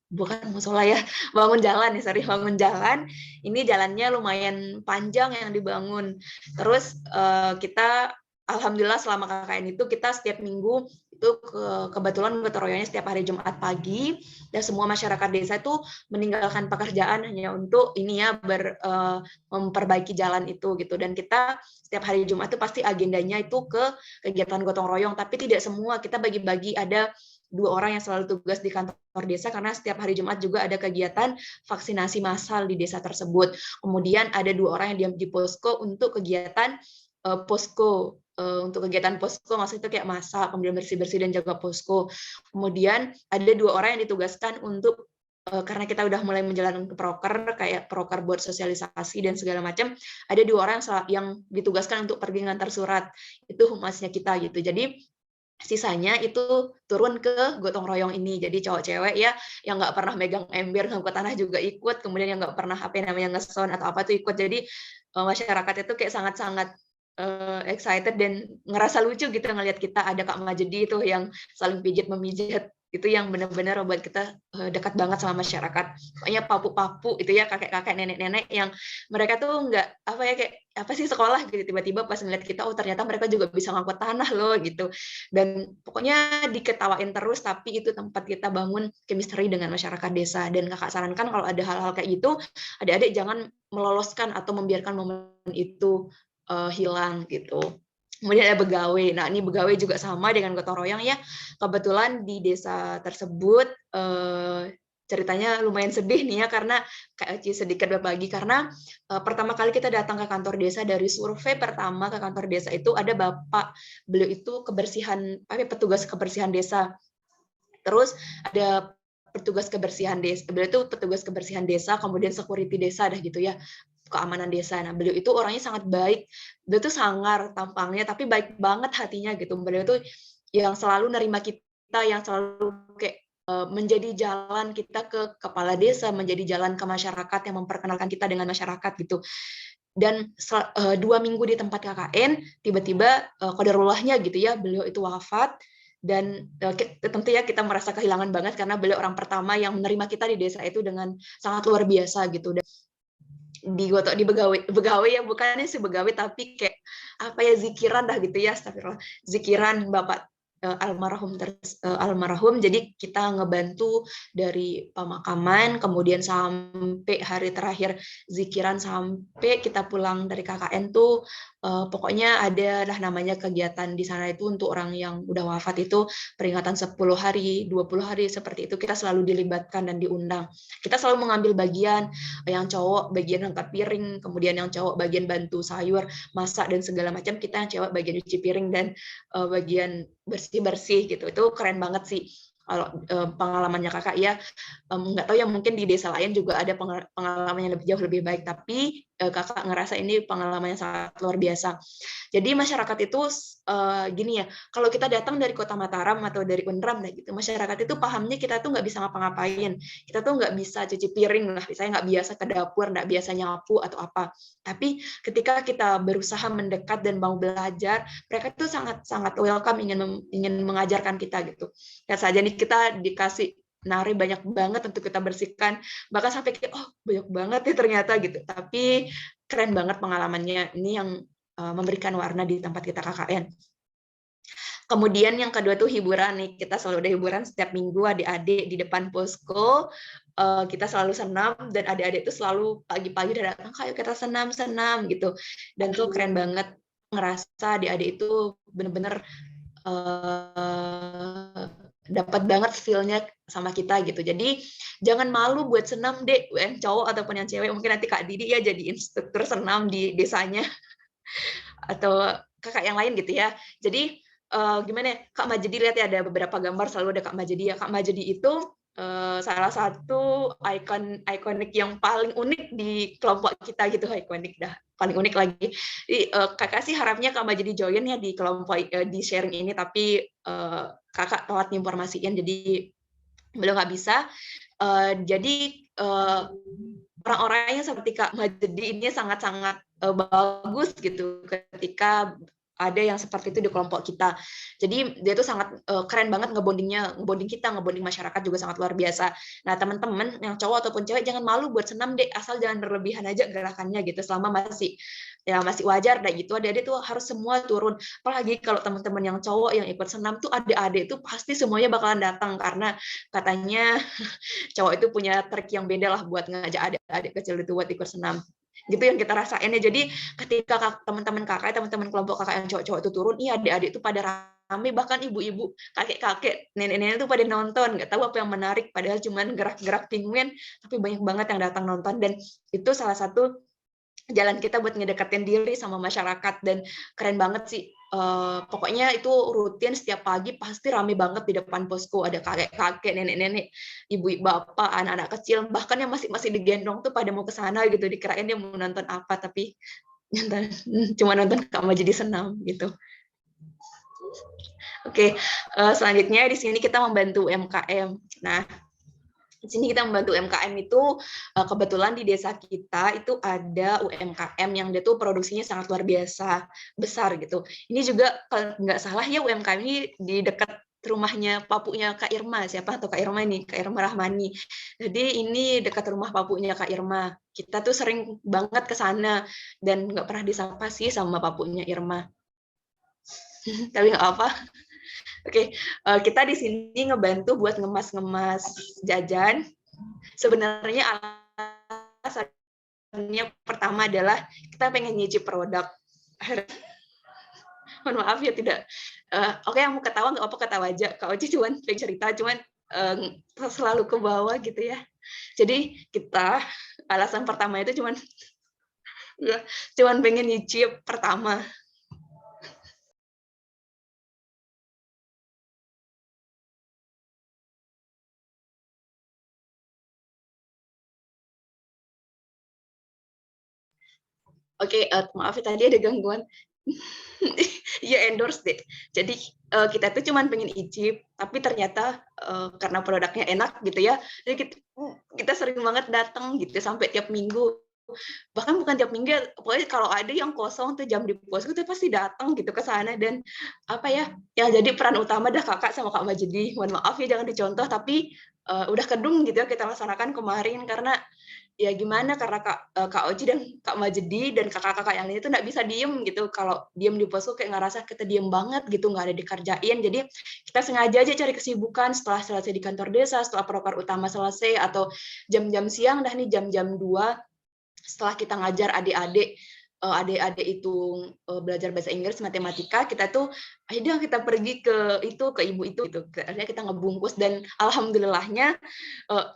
bukan musola ya, bangun jalan ya, bangun jalan. Ini jalannya lumayan panjang yang dibangun. Terus kita alhamdulillah selama KKN itu kita setiap minggu itu kebetulan gotong royongnya setiap hari Jumat pagi, dan semua masyarakat desa itu meninggalkan pekerjaan hanya untuk ini ya memperbaiki jalan itu gitu. Dan kita setiap hari Jumat itu pasti agendanya itu ke kegiatan gotong royong, tapi tidak semua, kita bagi-bagi. Ada 2 orang yang selalu tugas di kantor desa karena setiap hari Jumat juga ada kegiatan vaksinasi massal di desa tersebut. Kemudian ada 2 orang yang diam di posko untuk kegiatan posko. Untuk kegiatan posko maksudnya itu kayak masak, kemudian bersih-bersih dan jaga posko. Kemudian ada 2 orang yang ditugaskan untuk karena kita udah mulai menjalankan ke proker, kayak proker buat sosialisasi dan segala macam, ada 2 orang yang ditugaskan untuk pergi ngantar surat, itu humasnya kita gitu. Jadi sisanya itu turun ke gotong royong ini. Jadi cowok cewek ya yang nggak pernah megang ember ngangkut tanah juga ikut, kemudian yang nggak pernah apa namanya ngeson atau apa tuh ikut. Jadi masyarakat itu kayak sangat-sangat excited dan ngerasa lucu gitu ngelihat kita. Ada Kak Majedi itu yang saling pijit memijat, itu yang benar-benar buat kita dekat banget sama masyarakat. Pokoknya papu-papu itu ya, kakek-kakek, nenek-nenek yang mereka tuh nggak apa ya, kayak apa sih sekolah gitu, tiba-tiba pas ngeliat kita, oh ternyata mereka juga bisa ngangkut tanah loh gitu. Dan pokoknya diketawain terus, tapi itu tempat kita bangun chemistry dengan masyarakat desa. Dan kakak sarankan kalau ada hal-hal kayak gitu, adik-adik jangan meloloskan atau membiarkan momen itu hilang gitu. Kemudian ada begawe. Nah, ini begawe juga sama dengan gotong royong ya. Kebetulan di desa tersebut ceritanya lumayan sedih nih ya, karena Kak Eci sedikit berbagi, karena pertama kali kita datang ke kantor desa, dari survei pertama ke kantor desa itu ada bapak, beliau itu petugas kebersihan desa. Terus ada petugas kebersihan desa, beliau itu petugas kebersihan desa, kemudian security desa dah gitu ya, keamanan desa. Nah, beliau itu orangnya sangat baik. Beliau tuh sangar tampangnya, tapi baik banget hatinya gitu. Beliau tuh yang selalu nerima kita, yang selalu kayak menjadi jalan kita ke kepala desa, menjadi jalan ke masyarakat, yang memperkenalkan kita dengan masyarakat gitu. Dan 2 minggu di tempat KKN, tiba-tiba qadarullahnya gitu ya, beliau itu wafat. Dan tentu ya kita merasa kehilangan banget, karena beliau orang pertama yang menerima kita di desa itu dengan sangat luar biasa gitu. Dan di begawe ya, bukannya sih begawe tapi kayak apa ya, zikiran dah gitu ya, astagfirullah, zikiran bapak almarhum. Jadi kita ngebantu dari pemakaman, kemudian sampai hari terakhir zikiran, sampai kita pulang dari KKN tuh pokoknya ada lah namanya kegiatan di sana itu untuk orang yang udah wafat, itu peringatan 10 hari, 20 hari seperti itu, kita selalu dilibatkan dan diundang. Kita selalu mengambil bagian, yang cowok bagian angkat piring, kemudian yang cowok bagian bantu sayur, masak dan segala macam, kita yang cewek bagian cuci piring dan bagian bersih gitu. Itu keren banget sih kalau pengalamannya kakak ya. Nggak tahu ya, mungkin di desa lain juga ada pengalaman yang jauh lebih baik, tapi kakak ngerasa ini pengalaman yang sangat luar biasa. Jadi masyarakat itu gini ya, kalau kita datang dari Kota Mataram atau dari Unram gitu, masyarakat itu pahamnya kita tuh nggak bisa ngapa-ngapain, kita tuh nggak bisa cuci piring lah, misalnya nggak biasa ke dapur, nggak biasa nyapu atau apa. Tapi ketika kita berusaha mendekat dan mau belajar, mereka tuh sangat welcome, ingin mengajarkan kita gitu. Lihat saja nih, kita dikasih nari banyak banget untuk kita bersihkan, bahkan sampai kayak oh banyak banget ya ternyata gitu. Tapi keren banget pengalamannya, ini yang memberikan warna di tempat kita KKN. Kemudian yang kedua tuh hiburan nih, kita selalu ada hiburan setiap minggu, adik-adik di depan posko kita selalu senam, dan adik-adik tuh selalu pagi-pagi udah datang, kayak kita senam gitu. Dan tuh keren banget ngerasa adik-adik itu bener-bener dapat banget feel-nya sama kita gitu. Jadi jangan malu buat senam deh, yang cowok ataupun yang cewek. Mungkin nanti Kak Didi ya jadi instruktur senam di desanya atau kakak yang lain gitu ya. Jadi gimana ya, Kak Majedi lihat ya, ada beberapa gambar selalu ada Kak Majedi ya. Kak Majedi itu salah satu ikonik yang paling unik di kelompok kita gitu, ikonik dah, paling unik lagi. Jadi kakak sih harapnya Kak Majedi join ya di kelompok di sharing ini, tapi kakak telat informasiin, jadi belum nggak bisa. Jadi orang-orangnya seperti Kak Majedi ini sangat-sangat bagus gitu ketika ada yang seperti itu di kelompok kita. Jadi dia tuh sangat keren banget ngebonding kita, ngebonding masyarakat juga sangat luar biasa. Nah, teman-teman yang cowok ataupun cewek jangan malu buat senam deh, asal jangan berlebihan aja gerakannya gitu. Selama masih wajar deh gitu. Adik-adik tuh harus semua turun. Apalagi kalau teman-teman yang cowok yang ikut senam tuh adik-adik tuh pasti semuanya bakalan datang karena katanya cowok itu punya trik yang beda lah buat ngajak adik-adik kecil itu buat ikut senam. Gitu yang kita rasain ya. Jadi ketika teman-teman kakak, teman-teman kelompok kakak yang cowok-cowok itu turun, iya adik-adik itu pada rame, bahkan ibu-ibu, kakek-kakek, nenek-nenek itu pada nonton, nggak tahu apa yang menarik, padahal cuman gerak-gerak penguin, tapi banyak banget yang datang nonton, dan itu salah satu jalan kita buat ngedekatin diri sama masyarakat, dan keren banget sih. Pokoknya itu rutin setiap pagi pasti rame banget di depan posko, ada kakek-kakek, nenek-nenek, ibu bapak, anak-anak kecil, bahkan yang masih digendong tuh pada mau ke sana gitu, dikirain dia mau nonton apa, tapi cuma nonton Kak Majidi senam gitu. Oke, selanjutnya di sini kita membantu UMKM. Nah, di sini kita membantu UMKM itu kebetulan di desa kita itu ada UMKM yang dia tuh produksinya sangat luar biasa besar gitu. Ini juga kalau nggak salah ya UMKM ini di dekat rumahnya papunya Kak Irma. Siapa atau Kak Irma nih? Kak Irma Rahmani. Jadi ini dekat rumah papunya Kak Irma. Kita tuh sering banget ke sana dan nggak pernah disapa sih sama papunya Irma. Tapi nggak apa. Oke, kita di sini ngebantu buat ngemas-ngemas jajan. Sebenarnya alasannya pertama adalah kita pengen nyicip produk. Mohon maaf ya tidak. Oke, yang mau ketawa nggak apa ketawa aja. Kak Oci cuman pengen cerita, cuman selalu ke bawah gitu ya. Jadi kita alasan pertama itu cuman pengen nyicip pertama. Oke, maaf ya tadi ada gangguan. Ya endorse deh. Jadi kita tuh cuman pengen icip, tapi ternyata karena produknya enak gitu ya, jadi kita sering banget datang gitu sampai tiap minggu. Bahkan bukan tiap minggu, pokoknya kalau ada yang kosong tuh jam di posko tuh pasti datang gitu ke sana. Dan apa ya, jadi peran utama dah kakak sama Kak Majidi. Mohon maaf ya jangan dicontoh, tapi udah kedung gitu ya kita laksanakan kemarin karena ya gimana, karena Kak Oci dan Kak Majedi dan kakak-kakak yang lain itu nggak bisa diem gitu. Kalau diem di posko kayak ngerasa kita diem banget gitu, nggak ada dikerjain. Jadi kita sengaja aja cari kesibukan setelah selesai di kantor desa, setelah proker utama selesai, atau jam-jam siang dah nih, jam-jam 2 setelah kita ngajar adik-adik itu belajar bahasa Inggris, matematika, kita tuh akhirnya kita pergi ke ibu itu gitu. Akhirnya kita ngebungkus, dan alhamdulillahnya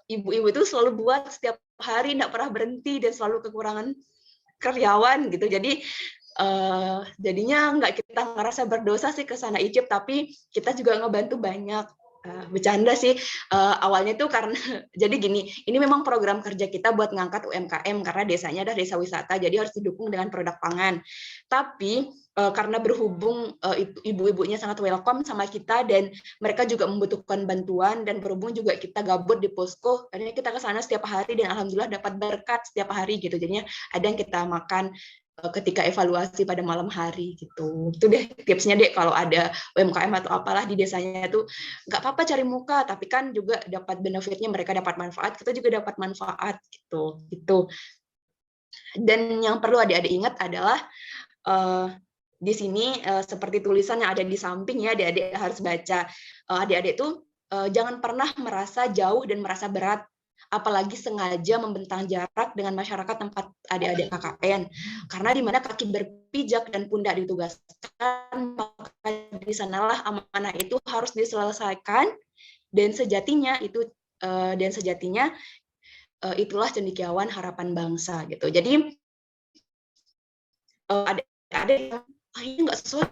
ibu-ibu itu selalu buat setiap hari, nggak pernah berhenti, dan selalu kekurangan karyawan gitu. Jadi jadinya nggak kita ngerasa berdosa sih ke sana icip, tapi kita juga ngebantu banyak. Bercanda sih, awalnya tuh karena jadi gini, ini memang program kerja kita buat ngangkat UMKM karena desanya ada desa wisata, jadi harus didukung dengan produk pangan. Tapi karena berhubung ibu-ibunya sangat welcome sama kita dan mereka juga membutuhkan bantuan, dan berhubung juga kita gabut di posko, akhirnya kita ke sana setiap hari dan alhamdulillah dapat berkat setiap hari gitu. Jadinya ada yang kita makan ketika evaluasi pada malam hari gitu. Itu deh tipsnya deh, kalau ada UMKM atau apalah di desanya itu nggak apa-apa cari muka, tapi kan juga dapat benefitnya, mereka dapat manfaat, kita juga dapat manfaat gitu. Dan yang perlu adik-adik ingat adalah di sini seperti tulisan yang ada di samping ya, adik-adik harus baca. Adik-adik tuh jangan pernah merasa jauh dan merasa berat, apalagi sengaja membentang jarak dengan masyarakat tempat adik-adik KKN. Karena di mana kaki berpijak dan pundak ditugaskan, maka di sanalah amanah itu harus diselesaikan, dan sejatinya itulah cendekiawan harapan bangsa gitu. Jadi adik-adik ini nggak sesuai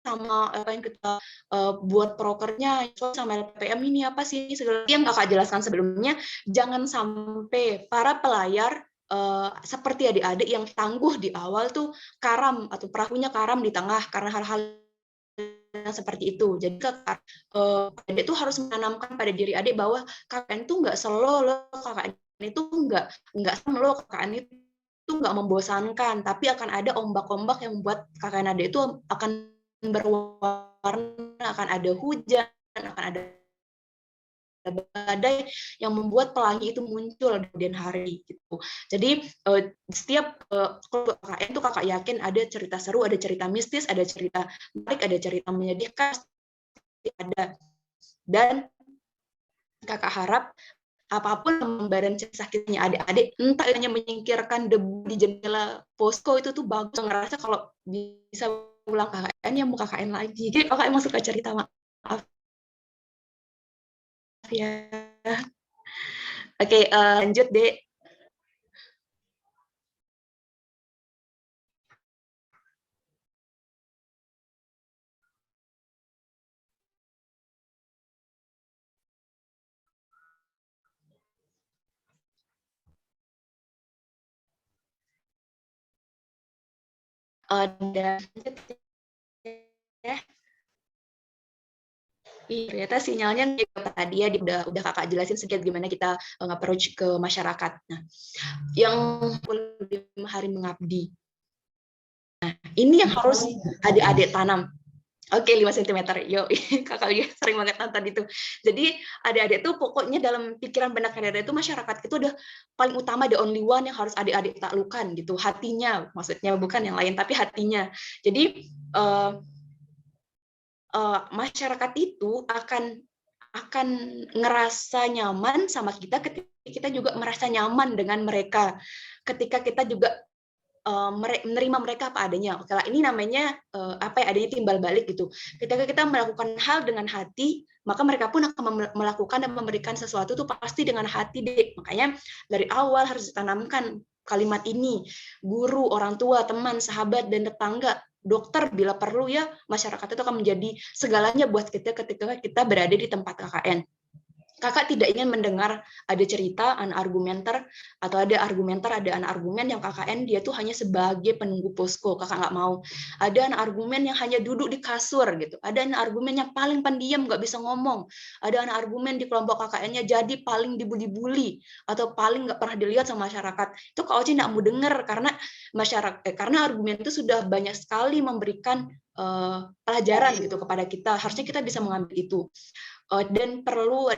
sama apa yang kita buat prokernya, sama LPM ini apa sih, segala yang kakak jelaskan sebelumnya. Jangan sampai para pelayar seperti adik-adik yang tangguh di awal tuh karam atau perahunya karam di tengah karena hal-hal yang seperti itu. Jadi adik tuh harus menanamkan pada diri adik bahwa KKN tuh nggak selo loh, KKN itu nggak sama lo, KKN itu nggak membosankan, tapi akan ada ombak-ombak yang membuat KKN adik itu akan berwarna, akan ada hujan, akan ada badai yang membuat pelangi itu muncul di kemudian hari gitu. Jadi setiap KKN itu kakak yakin ada cerita seru, ada cerita mistis, ada cerita menarik, ada cerita menyedihkan, ada. Dan kakak harap apapun gambaran sakitnya adik-adik, entah hanya menyingkirkan debu di jendela posko itu tuh bagus. Ngerasa kalau bisa ulang KKN ya mau KKN lagi. Jadi kakak emang suka cerita, maaf ya. Oke, lanjut Dek. Dan ya. Ternyata sinyalnya tadi ya udah kakak jelasin sedikit gimana kita approach ke masyarakat. Nah, yang 5 hari mengabdi. Nah, ini yang harus adik-adik tanam. Oke, 5 cm. Yo, kakak sering banget nonton itu. Jadi adik-adik tuh pokoknya dalam pikiran benak adik-adik itu masyarakat itu udah paling utama, the only one yang harus adik-adik taklukan gitu. Hatinya, maksudnya bukan yang lain, tapi hatinya. Jadi masyarakat itu akan ngerasa nyaman sama kita ketika kita juga merasa nyaman dengan mereka. Ketika kita juga menerima mereka apa adanya. Kalau ini namanya apa ya, adanya timbal balik gitu. Ketika kita melakukan hal dengan hati, maka mereka pun akan melakukan dan memberikan sesuatu itu pasti dengan hati deh. Makanya dari awal harus ditanamkan kalimat ini. Guru, orang tua, teman, sahabat, dan tetangga, dokter bila perlu ya, masyarakat itu akan menjadi segalanya buat kita ketika kita berada di tempat KKN. Kakak tidak ingin mendengar ada cerita anak argumenter atau ada argumenter, ada anak argumen yang KKN dia tuh hanya sebagai penunggu posko. Kakak nggak mau. Ada anak argumen yang hanya duduk di kasur gitu. Ada anak argumen yang paling pendiam, nggak bisa ngomong. Ada anak argumen di kelompok KKN-nya jadi paling dibully-bully atau paling nggak pernah dilihat sama masyarakat. Itu Kak Oci nggak mau dengar karena karena argumen itu sudah banyak sekali memberikan pelajaran gitu kepada kita. Harusnya kita bisa mengambil itu. Dan perlu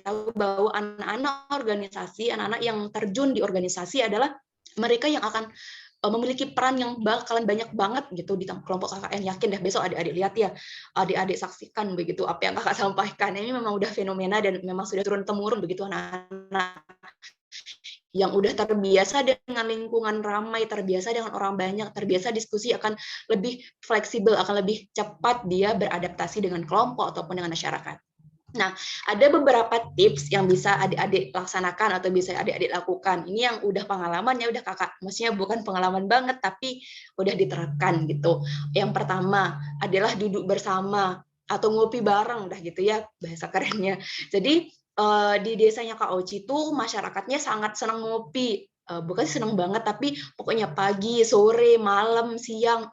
tahu bahwa anak-anak organisasi, anak-anak yang terjun di organisasi adalah mereka yang akan memiliki peran yang bakalan banyak banget gitu di kelompok KKN. Yakin deh besok adik-adik lihat ya, adik-adik saksikan begitu apa yang kakak sampaikan. Ini memang udah fenomena dan memang sudah turun-temurun begitu anak-anak yang udah terbiasa dengan lingkungan ramai, terbiasa dengan orang banyak, terbiasa diskusi akan lebih fleksibel, akan lebih cepat dia beradaptasi dengan kelompok ataupun dengan masyarakat. Nah, ada beberapa tips yang bisa adik-adik laksanakan atau bisa adik-adik lakukan. Ini yang udah pengalaman ya, udah kakak. Maksudnya bukan pengalaman banget, tapi udah diterapkan gitu. Yang pertama adalah duduk bersama atau ngopi bareng, dah gitu ya bahasa kerennya. Jadi di desanya Kak Oci itu masyarakatnya sangat senang ngopi. Bukan senang banget, tapi pokoknya pagi, sore, malam, siang,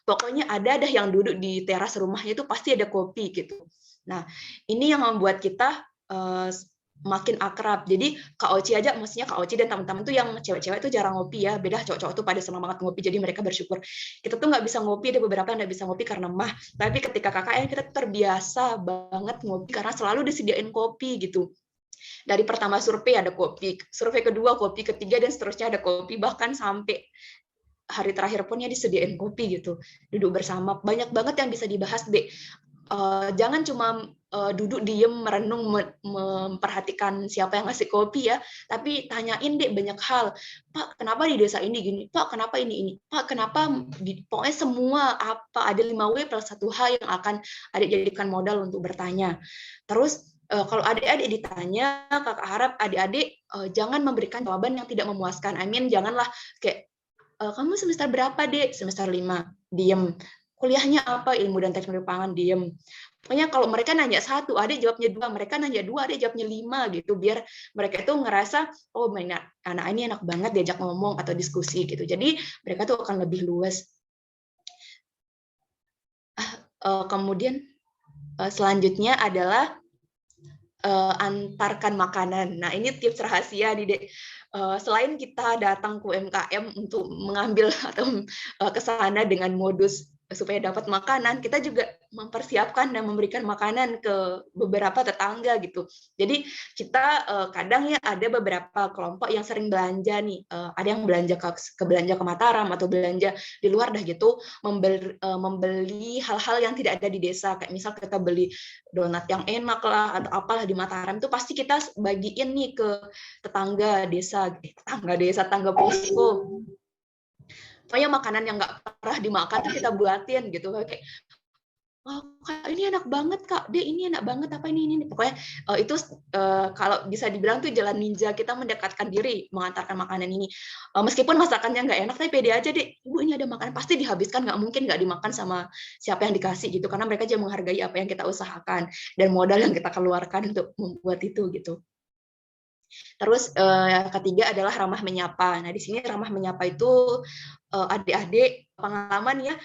pokoknya ada yang duduk di teras rumahnya itu pasti ada kopi gitu. Nah, ini yang membuat kita makin akrab. Jadi Kak Oci aja, maksudnya Kak Oci dan teman-teman tuh yang cewek-cewek itu jarang ngopi ya. Beda cowok-cowok tuh pada senang banget ngopi, jadi mereka bersyukur. Kita tuh nggak bisa ngopi, ada beberapa yang nggak bisa ngopi karena mah. Tapi ketika KKN kita terbiasa banget ngopi karena selalu disediain kopi gitu. Dari pertama survei ada kopi, survei kedua kopi, ketiga dan seterusnya ada kopi, bahkan sampai hari terakhir pun ya disediain kopi gitu. Duduk bersama, banyak banget yang bisa dibahas deh. Jangan cuma duduk diem merenung memperhatikan siapa yang ngasih kopi ya, tapi tanyain deh banyak hal. Pak, kenapa di desa ini gini? Pak, kenapa ini? Pak, kenapa pokoknya semua apa ada 5W plus 1H yang akan adik jadikan modal untuk bertanya. Terus kalau adik-adik ditanya, kakak harap adik-adik jangan memberikan jawaban yang tidak memuaskan. Janganlah kayak kamu semester berapa, Dek? Semester 5. Diem. Kuliahnya apa? Ilmu dan teknologi pangan, diem. Pokoknya kalau mereka nanya 1, adik jawabnya 2, mereka nanya 2, adik jawabnya 5 gitu, biar mereka itu ngerasa oh anak ini enak banget diajak ngomong atau diskusi gitu. Jadi mereka tuh akan lebih luas. Kemudian selanjutnya adalah antarkan makanan. Nah, ini tips rahasia nih, Dek. Selain kita datang ke UMKM untuk mengambil atau ke sana dengan modus supaya dapat makanan, kita juga mempersiapkan dan memberikan makanan ke beberapa tetangga gitu. Jadi kita kadang ya ada beberapa kelompok yang sering belanja nih, ada yang belanja belanja ke Mataram atau belanja di luar dah gitu, membeli hal-hal yang tidak ada di desa, kayak misal kita beli donat yang enak lah atau apalah di Mataram, itu pasti kita bagiin nih ke tetangga desa, tetangga posko. Pokoknya makanan yang nggak pernah dimakan tuh kita buatin gitu, kayak Kak, ini enak banget Kak, ini enak banget apa ini. Pokoknya itu kalau bisa dibilang tuh jalan ninja kita mendekatkan diri mengantarkan makanan ini. Meskipun masakannya nggak enak, tapi pede aja deh, Ibu ini ada makanan pasti dihabiskan, nggak mungkin nggak dimakan sama siapa yang dikasih gitu, karena mereka juga menghargai apa yang kita usahakan dan modal yang kita keluarkan untuk membuat itu gitu. Terus yang ketiga adalah ramah menyapa. Nah, di sini ramah menyapa itu adik-adik pengalaman ya,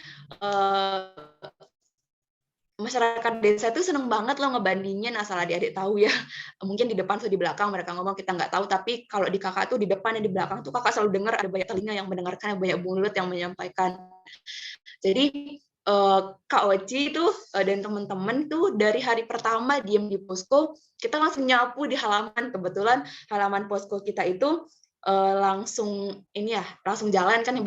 masyarakat desa itu seneng banget loh ngebandingin, asal adik-adik tahu ya. Mungkin di depan atau di belakang mereka ngomong kita nggak tahu, tapi kalau di kakak tuh di depan dan di belakang tuh kakak selalu dengar, ada banyak telinga yang mendengarkan, ada banyak mulut yang menyampaikan. Jadi Kak Oci itu dan teman-teman tuh dari hari pertama diem di posko, kita langsung nyapu di halaman. Kebetulan halaman posko kita itu langsung ini ya, langsung jalan kan yang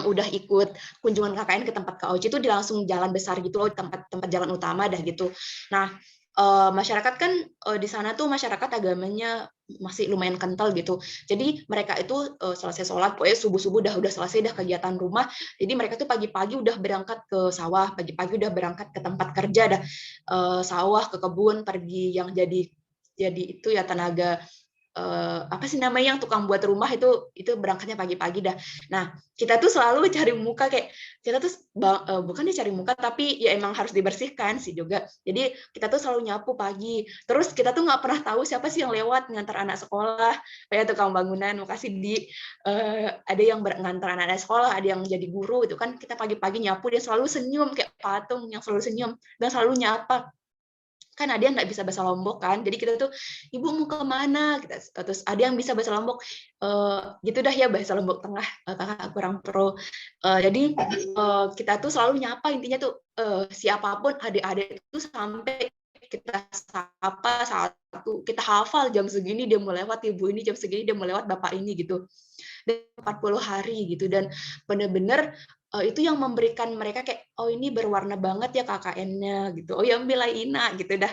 udah ikut kunjungan KKN ke tempat Kak Oci itu langsung jalan besar gitu loh, tempat jalan utama dah gitu. Nah, masyarakat kan di sana tuh masyarakat agamanya masih lumayan kental gitu. Jadi mereka itu selesai sholat, pokoknya subuh-subuh udah selesai dah kegiatan rumah. Jadi mereka tuh pagi-pagi udah berangkat ke sawah, pagi-pagi udah berangkat ke tempat kerja dah, sawah, ke kebun, pergi yang jadi itu ya tenaga apa sih namanya yang tukang buat rumah itu berangkatnya pagi-pagi dah. Nah, kita tuh selalu cari muka, kayak kita tuh bukannya cari muka tapi ya emang harus dibersihkan sih juga. Jadi kita tuh selalu nyapu pagi. Terus kita tuh nggak pernah tahu siapa sih yang lewat ngantar anak sekolah, kayak tukang bangunan, makasih ada yang ngantar anak sekolah, ada yang jadi guru, itu kan kita pagi-pagi nyapu, dia selalu senyum kayak patung yang selalu senyum dan selalu nyapa. Kan ada yang nggak bisa bahasa Lombok kan, jadi kita tuh, Ibu mau kemana? Terus ada yang bisa bahasa Lombok, gitu dah ya, bahasa Lombok Tengah, kakak kurang pro. Jadi kita tuh selalu nyapa, intinya tuh siapapun adik-adik itu sampai kita sapa satu, kita hafal jam segini dia mau lewat, ibu ini jam segini dia mau lewat, bapak ini gitu. Dan 40 hari gitu, dan benar-benar itu yang memberikan mereka kayak, oh ini berwarna banget ya KKN-nya gitu. Oh ya Mbak Ina gitu dah.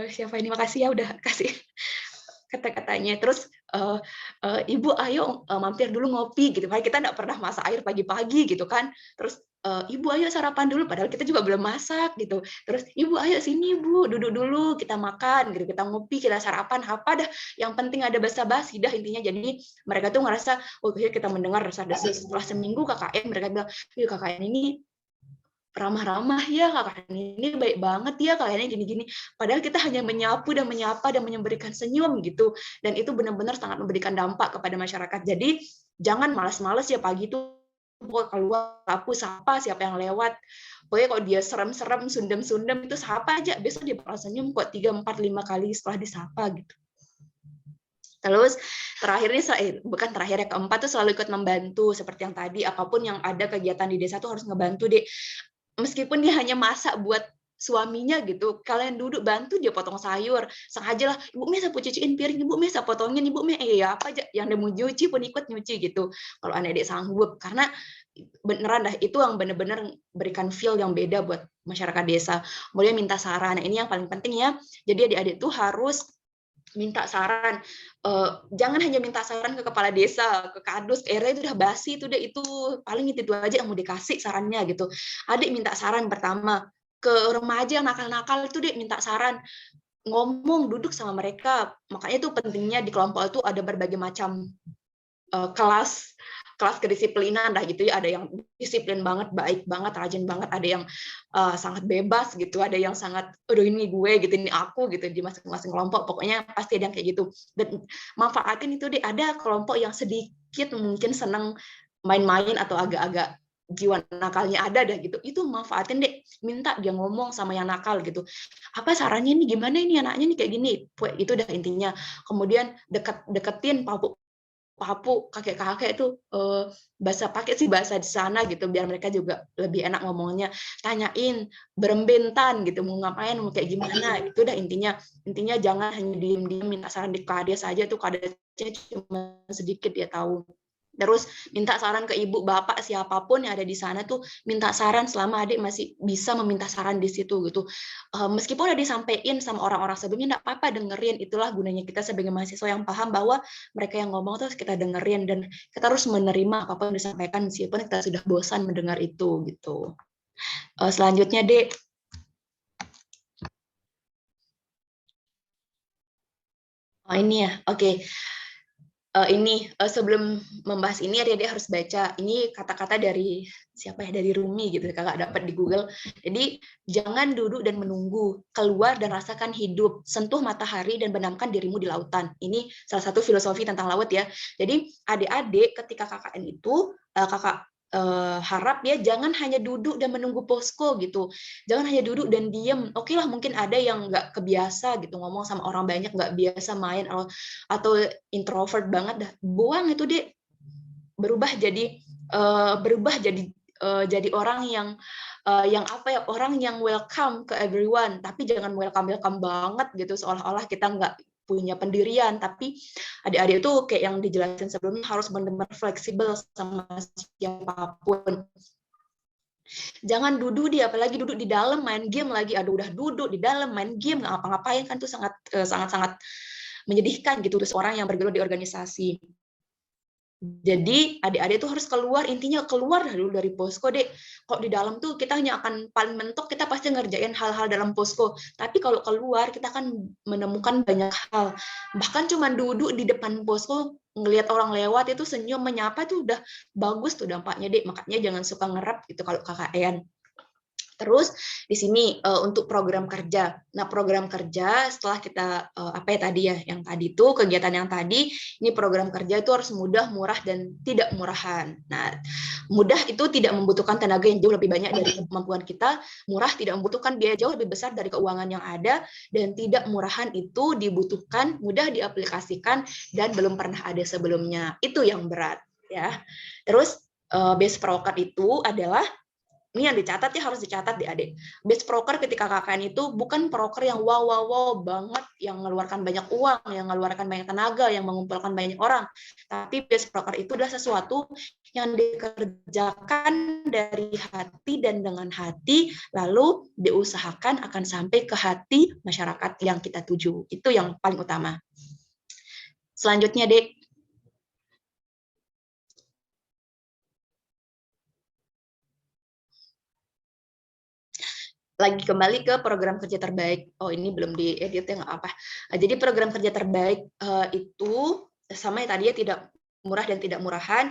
Siapa ini, makasih ya udah kasih kata-katanya. Terus Ibu ayo mampir dulu ngopi gitu. Kayak kita nggak pernah masak air pagi-pagi gitu kan. Terus Ibu ayo sarapan dulu, padahal kita juga belum masak gitu. Terus Ibu ayo sini Bu, duduk dulu, kita makan gitu, kita ngopi, kita sarapan, apa dah. Yang penting ada basa-basi dah intinya. Jadi mereka tuh ngerasa, oh kita mendengar rasa-rasa setelah seminggu KKN, mereka bilang, KKN ini ramah-ramah ya, KKN ini baik banget ya, KKN gini-gini. Padahal kita hanya menyapu dan menyapa dan memberikan senyum gitu. Dan itu benar-benar sangat memberikan dampak kepada masyarakat. Jadi jangan malas-malas ya pagi itu pokoknya keluar, sapu, sapa siapa yang lewat. Pokoknya kalau dia serem-serem, sundem-sundem, itu sapa aja. Besok dia bakal senyum kok 3, 4, 5 kali setelah disapa gitu. Terus terakhir nih, bukan terakhir ya, keempat tuh selalu ikut membantu. Seperti yang tadi, apapun yang ada kegiatan di desa tuh harus ngebantu deh. Meskipun dia hanya masak buat suaminya gitu, kalian duduk bantu dia potong sayur, sengaja lah, Ibu Mei sapu cuciin piring, Ibu Mei sapu potongin, Ibu Mei ya apa aja yang dia mau nyuci pun ikut nyuci gitu. Kalau adik-adik sanggup, karena beneran dah itu yang bener-bener berikan feel yang beda buat masyarakat desa. Mulai minta saran, ini yang paling penting ya. Jadi adik-adik tuh harus minta saran, jangan hanya minta saran ke kepala desa, ke kadus, ke RT itu udah basi, itu paling itu aja yang mau dikasih sarannya gitu. Adik minta saran pertama ke remaja yang nakal-nakal itu, dia minta saran, ngomong, duduk sama mereka. Makanya itu pentingnya di kelompok itu ada berbagai macam kelas kedisiplinan dah gitu ya, ada yang disiplin banget, baik banget, rajin banget, ada yang sangat bebas gitu, ada yang sangat aduh ini gue gitu, ini aku gitu, di masing-masing kelompok pokoknya pasti ada yang kayak gitu. Dan manfaatin itu deh, ada kelompok yang sedikit mungkin senang main-main atau agak-agak jiwa nakalnya ada dah gitu, itu manfaatin deh, minta dia ngomong sama yang nakal gitu, apa sarannya nih, gimana ini anaknya nih kayak gini, itu udah intinya. Kemudian deketin papu kakek-kakek itu pakai bahasa di sana gitu, biar mereka juga lebih enak ngomongnya. Tanyain berembentan gitu, mau ngapain, mau kayak gimana, itu udah intinya jangan hanya diem-diem minta saran di kades aja, tuh kadesnya cuma sedikit dia tahu. Terus minta saran ke ibu, bapak, siapapun yang ada di sana tuh minta saran selama adik masih bisa meminta saran di situ gitu. Meskipun udah disampaikan sama orang-orang sebelumnya, enggak apa-apa, dengerin. Itulah gunanya kita sebagai mahasiswa yang paham bahwa mereka yang ngomong terus kita dengerin, dan kita harus menerima apapun yang disampaikan meskipun kita sudah bosan mendengar itu gitu. Selanjutnya, Dek. Oh, ini ya. Oke. Sebelum membahas ini, adik-adik harus baca ini kata-kata dari siapa ya, dari Rumi gitu, kakak dapat di Google. Jadi jangan duduk dan menunggu, keluar dan rasakan hidup, sentuh matahari dan benamkan dirimu di lautan. Ini salah satu filosofi tentang laut ya. Jadi adik-adik ketika KKN itu kakak harap ya jangan hanya duduk dan menunggu posko gitu, jangan hanya duduk dan diem. Oke lah, mungkin ada yang nggak kebiasa gitu ngomong sama orang banyak, nggak biasa main atau introvert banget, dah buang itu deh, berubah jadi orang yang apa ya, orang yang welcome ke everyone, tapi jangan welcome banget gitu seolah-olah kita nggak punya pendirian. Tapi adik-adik itu kayak yang dijelasin sebelumnya, harus benar-benar fleksibel sama siapapun. Jangan duduk apalagi duduk di dalam main game lagi. Aduh, udah duduk di dalam main game nggak ngapa-ngapain kan, tuh sangat menyedihkan gitu seorang yang bergelut di organisasi. Jadi adik-adik tuh harus keluar, intinya keluar dulu dari posko, Dek. Kok di dalam tuh kita hanya akan paling mentok, kita pasti ngerjain hal-hal dalam posko. Tapi kalau keluar kita akan menemukan banyak hal. Bahkan cuma duduk di depan posko, ngelihat orang lewat itu senyum menyapa itu udah bagus tuh dampaknya, Dek. Makanya jangan suka ngerap gitu kalau KKN. Terus di sini untuk program kerja. Nah, program kerja setelah kita apa ya tadi ya, yang tadi itu kegiatan yang tadi, ini program kerja itu harus mudah, murah, dan tidak murahan. Nah, mudah itu tidak membutuhkan tenaga yang jauh lebih banyak dari kemampuan kita, murah tidak membutuhkan biaya jauh lebih besar dari keuangan yang ada, dan tidak murahan itu dibutuhkan mudah diaplikasikan dan belum pernah ada sebelumnya. Itu yang berat ya. Terus base proker itu adalah ini yang dicatat ya, harus dicatat adik. Base proker ketika KKN itu bukan proker yang wow banget, yang mengeluarkan banyak uang, yang mengeluarkan banyak tenaga, yang mengumpulkan banyak orang. Tapi base proker itu adalah sesuatu yang dikerjakan dari hati dan dengan hati, lalu diusahakan akan sampai ke hati masyarakat yang kita tuju. Itu yang paling utama. Selanjutnya, Dek. Lagi kembali ke program kerja terbaik. Oh, ini belum diedit ya, nggak apa. Jadi program kerja terbaik itu sama ya tadi ya, tidak murah dan tidak murahan.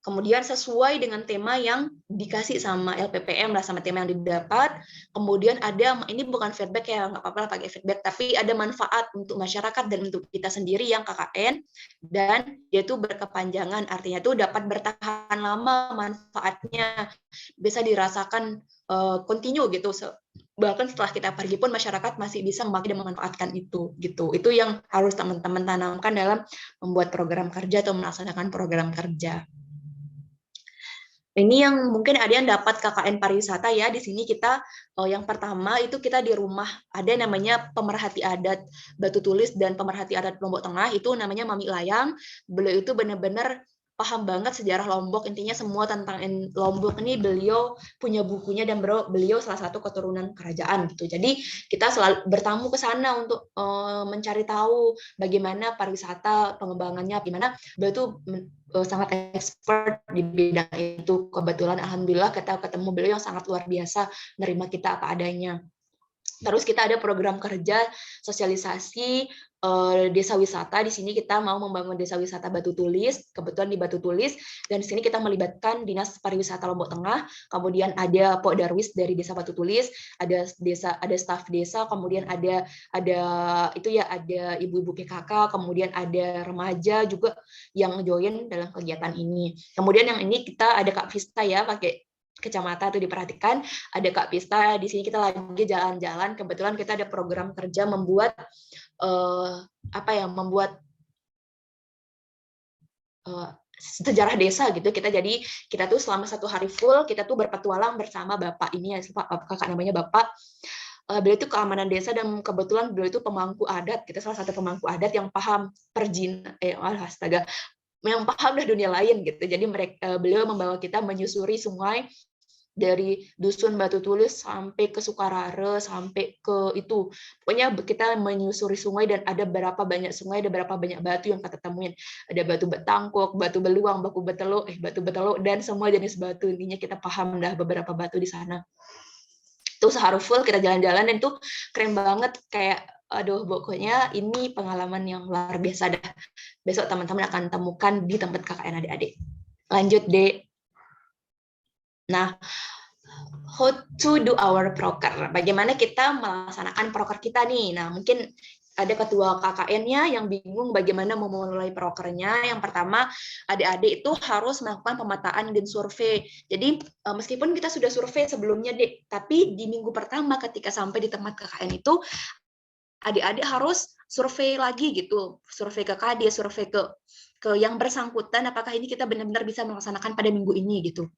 Kemudian sesuai dengan tema yang dikasih sama LPPM lah, sama tema yang didapat. Kemudian ada, ini bukan feedback ya, nggak apa-apa lah pakai feedback, tapi ada manfaat untuk masyarakat dan untuk kita sendiri yang KKN, dan dia tuh berkepanjangan, artinya tuh dapat bertahan lama manfaatnya, bisa dirasakan continue gitu. Bahkan setelah kita pergi pun masyarakat masih bisa memakai dan memanfaatkan itu gitu. Itu yang harus teman-teman tanamkan dalam membuat program kerja atau melaksanakan program kerja. Ini yang mungkin ada yang dapat KKN pariwisata ya. Di sini kita yang pertama itu kita di rumah ada namanya pemerhati adat Batu Tulis dan pemerhati adat Lombok Tengah, itu namanya Mami Layang. Beliau itu benar-benar paham banget sejarah Lombok, intinya semua tentang Lombok ini beliau punya bukunya, dan beliau salah satu keturunan kerajaan gitu. Jadi kita selalu bertamu ke sana untuk mencari tahu bagaimana pariwisata, pengembangannya gimana. Beliau tuh sangat expert di bidang itu. Kebetulan alhamdulillah kita ketemu beliau yang sangat luar biasa, menerima kita apa adanya. Terus kita ada program kerja sosialisasi desa wisata. Di sini kita mau membangun desa wisata Batu Tulis, kebetulan di Batu Tulis, dan di sini kita melibatkan Dinas Pariwisata Lombok Tengah, kemudian ada Pok Darwis dari Desa Batu Tulis, ada staf desa, kemudian ada itu ya, ada ibu-ibu PKK, kemudian ada remaja juga yang join dalam kegiatan ini. Kemudian yang ini kita ada Kak Vista ya, pakai kacamata tuh diperhatikan. Ada Kak Pista, di sini kita lagi jalan-jalan. Kebetulan kita ada program kerja membuat membuat sejarah desa gitu. Kita tuh selama 1 hari full kita tuh berpetualang bersama Bapak ini ya, Kakak namanya Bapak. Beliau itu keamanan desa dan kebetulan beliau itu pemangku adat. Kita salah satu pemangku adat yang paham yang paham dah dunia lain gitu. Jadi beliau membawa kita menyusuri sungai dari dusun Batu Tulis sampai ke Sukarare, sampai ke itu. Pokoknya kita menyusuri sungai dan ada berapa banyak sungai, ada berapa banyak batu yang kita temuin. Ada batu betangkuk, batu beluang, batu betelo, dan semua jenis batu. Intinya kita paham dah beberapa batu di sana. Itu sehari full kita jalan-jalan dan itu keren banget, kayak aduh pokoknya ini pengalaman yang luar biasa dah. Besok teman-teman akan temukan di tempat KKN adik-adik. Lanjut, Dek. Nah, how to do our proker. Bagaimana kita melaksanakan proker kita nih. Nah, mungkin ada ketua KKN-nya yang bingung bagaimana memulai prokernya. Yang pertama, adik-adik itu harus melakukan pemetaan dan survei. Jadi, meskipun kita sudah survei sebelumnya, Dek, tapi di minggu pertama ketika sampai di tempat KKN itu, adik-adik harus survei lagi gitu. Survei ke KD, survei ke yang bersangkutan, apakah ini kita benar-benar bisa melaksanakan pada minggu ini gitu.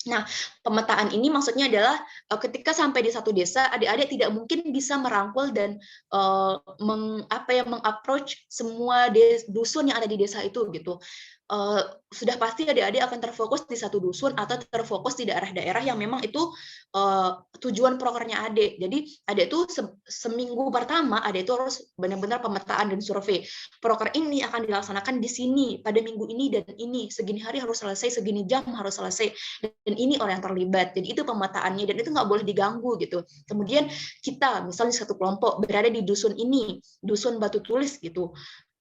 Nah, pemetaan ini maksudnya adalah ketika sampai di satu desa, adik-adik tidak mungkin bisa merangkul dan mengapproach semua dusun yang ada di desa itu gitu. Sudah pasti adik-adik akan terfokus di satu dusun atau terfokus di daerah-daerah yang memang itu tujuan prokernya adik. Jadi adik itu seminggu pertama adik itu harus benar-benar pemetaan dan survei. Proker ini akan dilaksanakan di sini pada minggu ini dan ini, segini hari harus selesai, segini jam harus selesai, dan ini orang yang terlibat. Jadi itu pemetaannya dan itu nggak boleh diganggu gitu. Kemudian kita misalnya satu kelompok berada di dusun ini, dusun Batu Tulis gitu.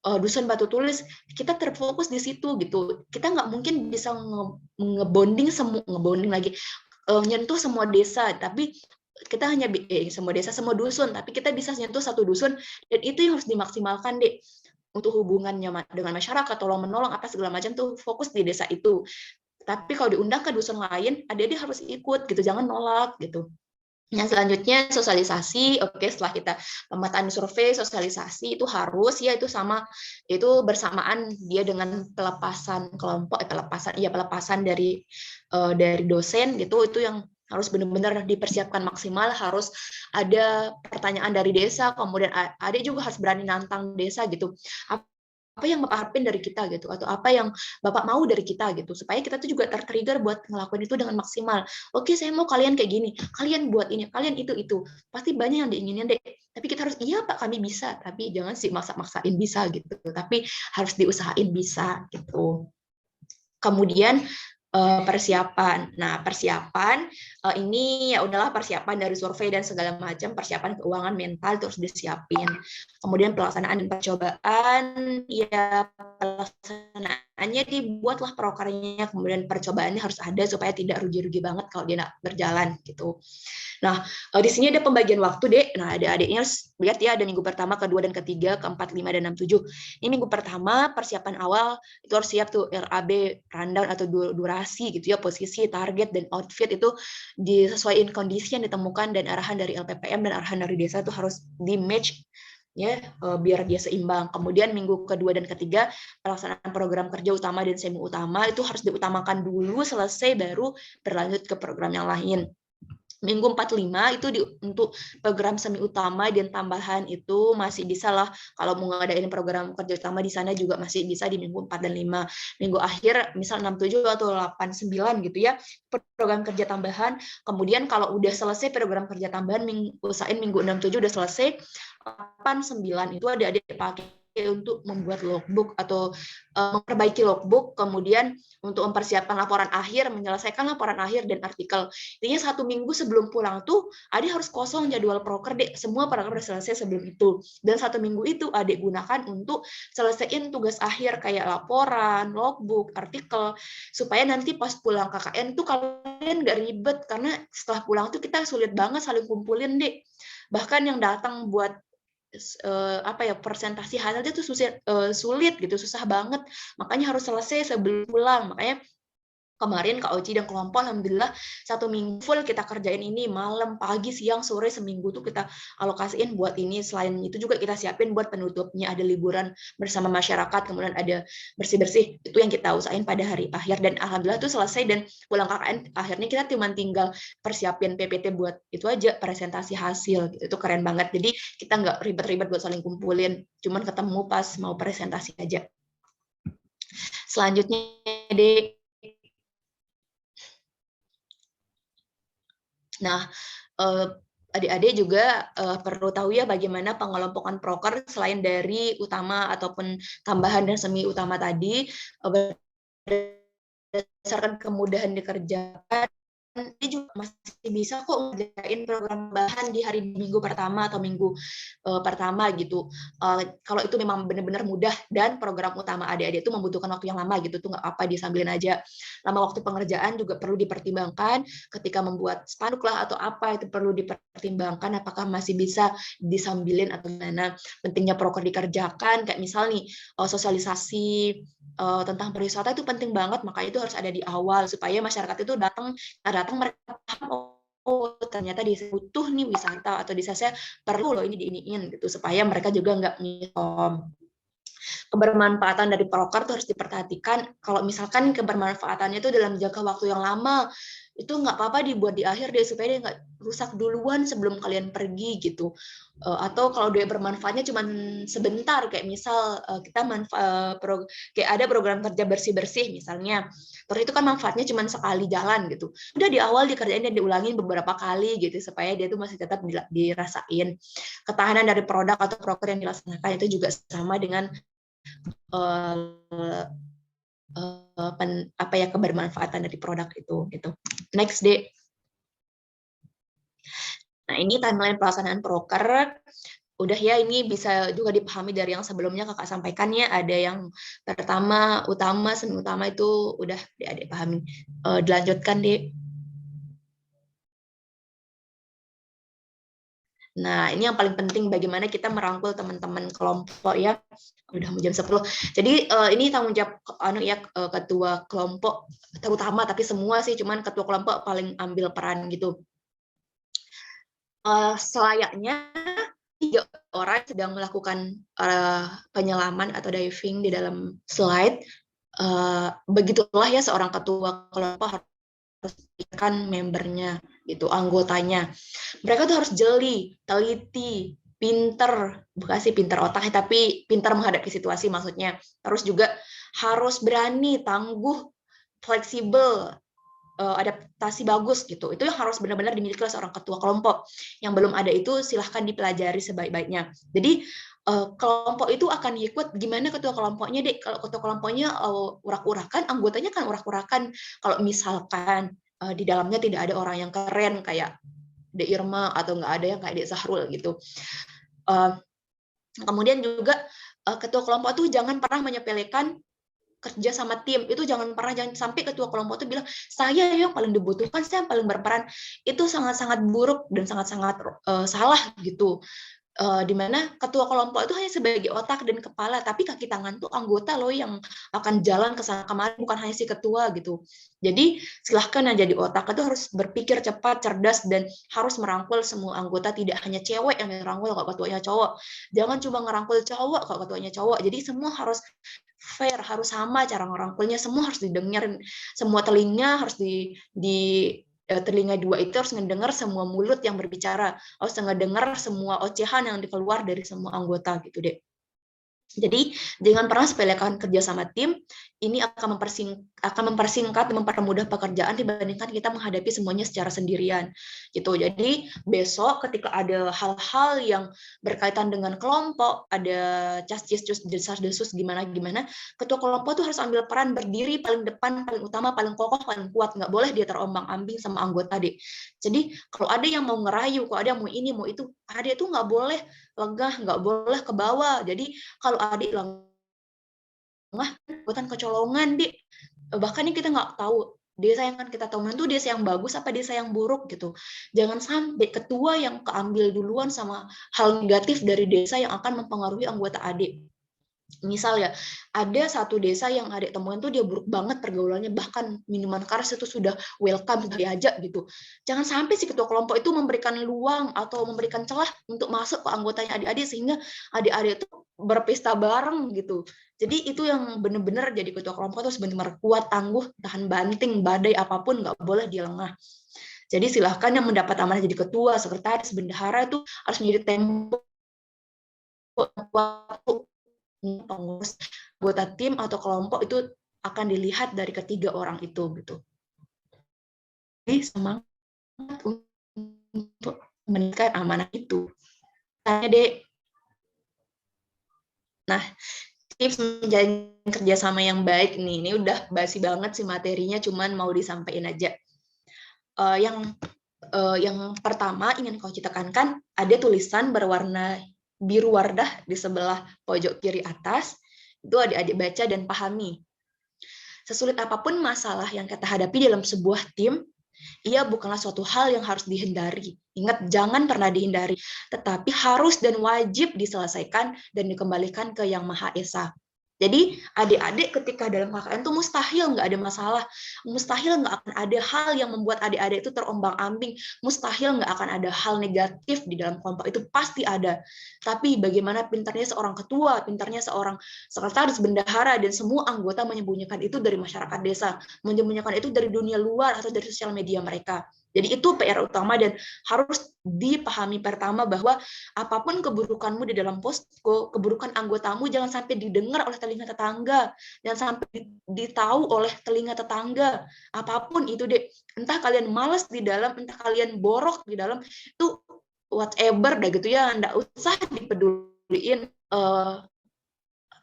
Dusun Batu Tulis, kita terfokus di situ gitu. Kita nggak mungkin bisa ngebonding lagi, nyentuh semua desa, tapi kita hanya semua desa, semua dusun, tapi kita bisa nyentuh satu dusun, dan itu yang harus dimaksimalkan, Dek. Untuk hubungannya dengan masyarakat, tolong-menolong, apa segala macam tuh fokus di desa itu. Tapi kalau diundang ke dusun lain, adik-adik harus ikut gitu, jangan nolak gitu. Yang selanjutnya sosialisasi. Oke, setelah kita pemetaan survei, sosialisasi itu harus ya itu bersamaan dia dengan pelepasan kelompok, pelepasan dari dosen gitu. Itu yang harus benar-benar dipersiapkan maksimal, harus ada pertanyaan dari desa, kemudian adik juga harus berani nantang desa gitu. Apa yang Bapak harapin dari kita gitu, atau apa yang Bapak mau dari kita gitu, supaya kita tuh juga tertrigger buat ngelakuin itu dengan maksimal. Oke, saya mau kalian kayak gini, kalian buat ini, kalian itu. Pasti banyak yang diinginin, Dek. Tapi kita harus, iya Pak, kami bisa, tapi jangan sih maksa-maksain bisa gitu. Tapi harus diusahain bisa gitu. Kemudian persiapan. Nah, persiapan ini ya udahlah persiapan dari survei dan segala macam, persiapan keuangan mental terus disiapin. Kemudian pelaksanaan dan percobaan, ya pelaksanaannya dibuatlah prokernya, kemudian percobaannya harus ada supaya tidak rugi-rugi banget kalau dia nggak berjalan gitu. Nah, di sini ada pembagian waktu, Dek. Nah, adiknya harus lihat ya, ada minggu pertama, kedua, dan ketiga, keempat, 5, dan 6, 7. Ini minggu pertama, persiapan awal, itu harus siap tuh RAB, rundown atau durasi gitu ya, posisi, target, dan outfit itu disesuaikan kondisi yang ditemukan dan arahan dari LPPM dan arahan dari desa itu harus di-match ya, biar dia seimbang. Kemudian minggu kedua dan ketiga, pelaksanaan program kerja utama dan semi utama itu harus diutamakan dulu, selesai baru berlanjut ke program yang lain. Minggu 45 itu untuk program semi utama dan tambahan itu masih bisa lah, kalau mau ngadain program kerja utama di sana juga masih bisa di minggu 4 dan 5. Minggu akhir misal 6, 7 atau 8, 9 gitu ya, program kerja tambahan. Kemudian kalau udah selesai program kerja tambahan, usahain minggu 6, 7 udah selesai, 8, 9 itu adik-adik pakai untuk membuat logbook atau memperbaiki logbook, kemudian untuk mempersiapkan laporan akhir, menyelesaikan laporan akhir dan artikel. Intinya 1 minggu sebelum pulang tuh adik harus kosong jadwal proker, Dek. Semua proker udah selesai sebelum itu. Dan 1 minggu itu adik gunakan untuk selesaiin tugas akhir kayak laporan, logbook, artikel, supaya nanti pas pulang KKN tuh kalian nggak ribet, karena setelah pulang tuh kita sulit banget saling kumpulin, Dek. Bahkan yang datang buat presentasi hasilnya itu sulit gitu, susah banget. Makanya harus selesai sebelum pulang. Makanya Kemarin Kak Oci dan kelompok alhamdulillah 1 minggu full kita kerjain ini, malam, pagi, siang, sore, seminggu tuh kita alokasiin buat ini. Selain itu juga kita siapin buat penutupnya, ada liburan bersama masyarakat, kemudian ada bersih-bersih. Itu yang kita usahain pada hari akhir, dan alhamdulillah tuh selesai, dan pulang KKN akhirnya kita cuma tinggal persiapin PPT buat itu aja, presentasi hasil. Itu keren banget. Jadi kita nggak ribet-ribet buat saling kumpulin, cuman ketemu pas mau presentasi aja. Selanjutnya Dek. Nah, adik-adik juga perlu tahu ya bagaimana pengelompokan proker selain dari utama ataupun tambahan dan semi utama tadi, berdasarkan kemudahan dikerjakan, ini juga masih bisa kok ngerjain program bahan di hari minggu pertama atau minggu pertama gitu. Kalau itu memang benar-benar mudah dan program utama adik-adik itu membutuhkan waktu yang lama gitu, tuh nggak apa disambilin aja. Lama waktu pengerjaan juga perlu dipertimbangkan ketika membuat spanduk lah atau apa, itu perlu dipertimbangkan apakah masih bisa disambilin atau gimana. Pentingnya proker dikerjakan, kayak misal nih sosialisasi tentang pariwisata itu penting banget, maka itu harus ada di awal supaya masyarakat itu datang mereka paham, oh ternyata di butuh nih wisata, atau di saya perlu loh ini diiniin gitu, supaya mereka juga nggak ngisom. Kebermanfaatan dari proker itu harus diperhatikan. Kalau misalkan kebermanfaatannya itu dalam jangka waktu yang lama, itu nggak apa-apa dibuat di akhir deh, supaya dia nggak rusak duluan sebelum kalian pergi gitu. Atau kalau dia bermanfaatnya cuma sebentar, kayak misal kita kayak ada program kerja bersih-bersih misalnya, terus itu kan manfaatnya cuma sekali jalan gitu. Udah di awal dikerjain dan diulangin beberapa kali gitu, supaya dia tuh masih tetap dirasain. Ketahanan dari produk atau proker yang dilaksanakan itu juga sama dengan apa ya, kebermanfaatan dari produk itu gitu. Next deh. Nah, ini timeline pelaksanaan proker. Udah ya, ini bisa juga dipahami dari yang sebelumnya kakak sampaikan ya. Ada yang pertama, utama, semi utama itu udah adik pahami. Dilanjutkan deh. Nah, ini yang paling penting, bagaimana kita merangkul teman-teman kelompok ya. Udah jam 10. Jadi ini tanggung jawab ketua kelompok terutama, tapi semua sih, cuman ketua kelompok paling ambil peran gitu. Selayaknya 3 orang sedang melakukan penyelaman atau diving di dalam slide. Begitulah ya seorang ketua kelompok harus kan membernya gitu, anggotanya. Mereka tuh harus jeli, teliti, pinter, bukan sih pinter otaknya, tapi pinter menghadapi situasi maksudnya. Terus juga harus berani, tangguh, fleksibel, adaptasi bagus gitu. Itu yang harus benar-benar dimiliki oleh seorang ketua kelompok. Yang belum ada itu silahkan dipelajari sebaik-baiknya. Jadi kelompok itu akan ikut gimana ketua kelompoknya deh. Kalau ketua kelompoknya urak-urakan, anggotanya kan urak-urakan. Kalau misalkan di dalamnya tidak ada orang yang keren kayak Dek Irma atau nggak ada yang kayak Dek Zahrul gitu. Kemudian juga ketua kelompok itu jangan pernah menyepelekan kerja sama tim. Itu jangan sampai ketua kelompok itu bilang saya yang paling dibutuhkan, saya yang paling berperan. Itu sangat-sangat buruk dan sangat-sangat salah gitu. Dimana ketua kelompok itu hanya sebagai otak dan kepala, tapi kaki tangan tuh anggota loh yang akan jalan ke sana kemari, bukan hanya si ketua gitu. Jadi silahkan yang jadi otak itu harus berpikir cepat, cerdas, dan harus merangkul semua anggota, tidak hanya cewek yang merangkul kalau ketuanya cowok. Jangan cuma ngerangkul cowok kalau ketuanya cowok. Jadi semua harus fair, harus sama cara ngerangkulnya, semua harus didengerin, semua telinga harus telinga dua itu harus ngedengar semua mulut yang berbicara, harus ngedengar semua ocehan yang dikeluar dari semua anggota gitu deh. Jadi jangan pernah sepelekan kerja sama tim, ini akan mempersingkat dan mempermudah pekerjaan dibandingkan kita menghadapi semuanya secara sendirian gitu. Jadi besok ketika ada hal-hal yang berkaitan dengan kelompok, ada cas-cis, desas-desus gimana, ketua kelompok tuh harus ambil peran, berdiri paling depan, paling utama, paling kokoh, paling kuat, nggak boleh dia terombang-ambing sama anggota deh. Jadi kalau ada yang mau ngerayu, kalau ada yang mau ini, mau itu, adik tuh nggak boleh lengah, nggak boleh ke bawah. Jadi kalau adik lengah, buatan kecolongan, Dik. Bahkan kita nggak tahu desa yang kan kita tahu itu desa yang bagus apa desa yang buruk gitu. Jangan sampai ketua yang keambil duluan sama hal negatif dari desa yang akan mempengaruhi anggota adik. Misal ya, ada satu desa yang adik temuin tuh dia buruk banget pergaulannya, bahkan minuman keras itu sudah welcome diajak gitu. Jangan sampai si ketua kelompok itu memberikan luang atau memberikan celah untuk masuk ke anggotanya adik-adik sehingga adik-adik itu berpesta bareng gitu. Jadi itu yang benar-benar jadi ketua kelompok itu benar-benar kuat, tangguh, tahan banting, badai apapun nggak boleh dia lengah. Jadi silahkan yang mendapat amanah jadi ketua, sekretaris, bendahara itu harus menjadi tembok pengurus anggota tim atau kelompok itu akan dilihat dari ketiga orang itu gitu. Jadi semangat untuk meningkatkan amanah itu. Tanya Dek. Nah, tips menjalin kerjasama yang baik nih, ini udah basi banget sih materinya, cuman mau disampaikan aja. Yang pertama ingin kau tekankan, ada tulisan berwarna biru wardah di sebelah pojok kiri atas, itu adik-adik baca dan pahami. Sesulit apapun masalah yang kita hadapi dalam sebuah tim, ia bukanlah suatu hal yang harus dihindari. Ingat, jangan pernah dihindari, tetapi harus dan wajib diselesaikan dan dikembalikan ke Yang Maha Esa. Jadi adik-adik ketika dalam KKN itu mustahil nggak ada masalah, mustahil nggak akan ada hal yang membuat adik-adik itu terombang-ambing, mustahil nggak akan ada hal negatif di dalam kelompok itu pasti ada. Tapi bagaimana pintarnya seorang ketua, pintarnya seorang sekretaris, bendahara, dan semua anggota menyembunyikan itu dari masyarakat desa, menyembunyikan itu dari dunia luar atau dari sosial media mereka. Jadi itu PR utama dan harus dipahami pertama bahwa apapun keburukanmu di dalam posko, keburukan anggotamu jangan sampai didengar oleh telinga tetangga, jangan sampai ditahu oleh telinga tetangga. Apapun itu deh, entah kalian malas di dalam, entah kalian borok di dalam, itu whatever dah gitu ya, enggak usah dipeduliin.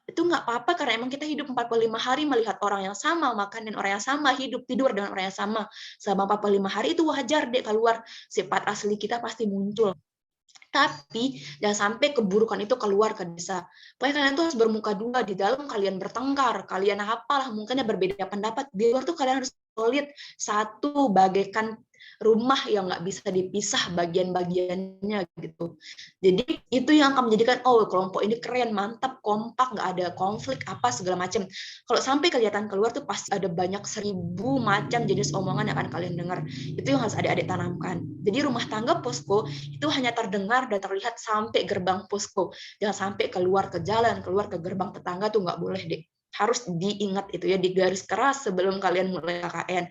Itu nggak apa-apa karena emang kita hidup 45 hari melihat orang yang sama, makan dan orang yang sama, hidup tidur dengan orang yang sama. Selama 45 hari itu wajar deh keluar, sifat asli kita pasti muncul. Tapi jangan sampai keburukan itu keluar ke desa. Pokoknya kalian tuh harus bermuka dua, di dalam kalian bertengkar, kalian apalah, mungkinnya berbeda pendapat, di luar tuh kalian harus solid, satu bagaikan rumah yang nggak bisa dipisah bagian-bagiannya gitu. Jadi itu yang akan menjadikan kelompok ini keren, mantap, kompak, nggak ada konflik apa segala macam. Kalau sampai kelihatan keluar tuh pasti ada banyak 1000 macam jenis omongan yang akan kalian dengar. Itu yang harus adik-adik tanamkan. Jadi rumah tangga posko itu hanya terdengar dan terlihat sampai gerbang posko. Jangan sampai keluar ke jalan, keluar ke gerbang tetangga tuh nggak boleh deh. Harus diingat itu ya, di garis keras sebelum kalian mulai KKN.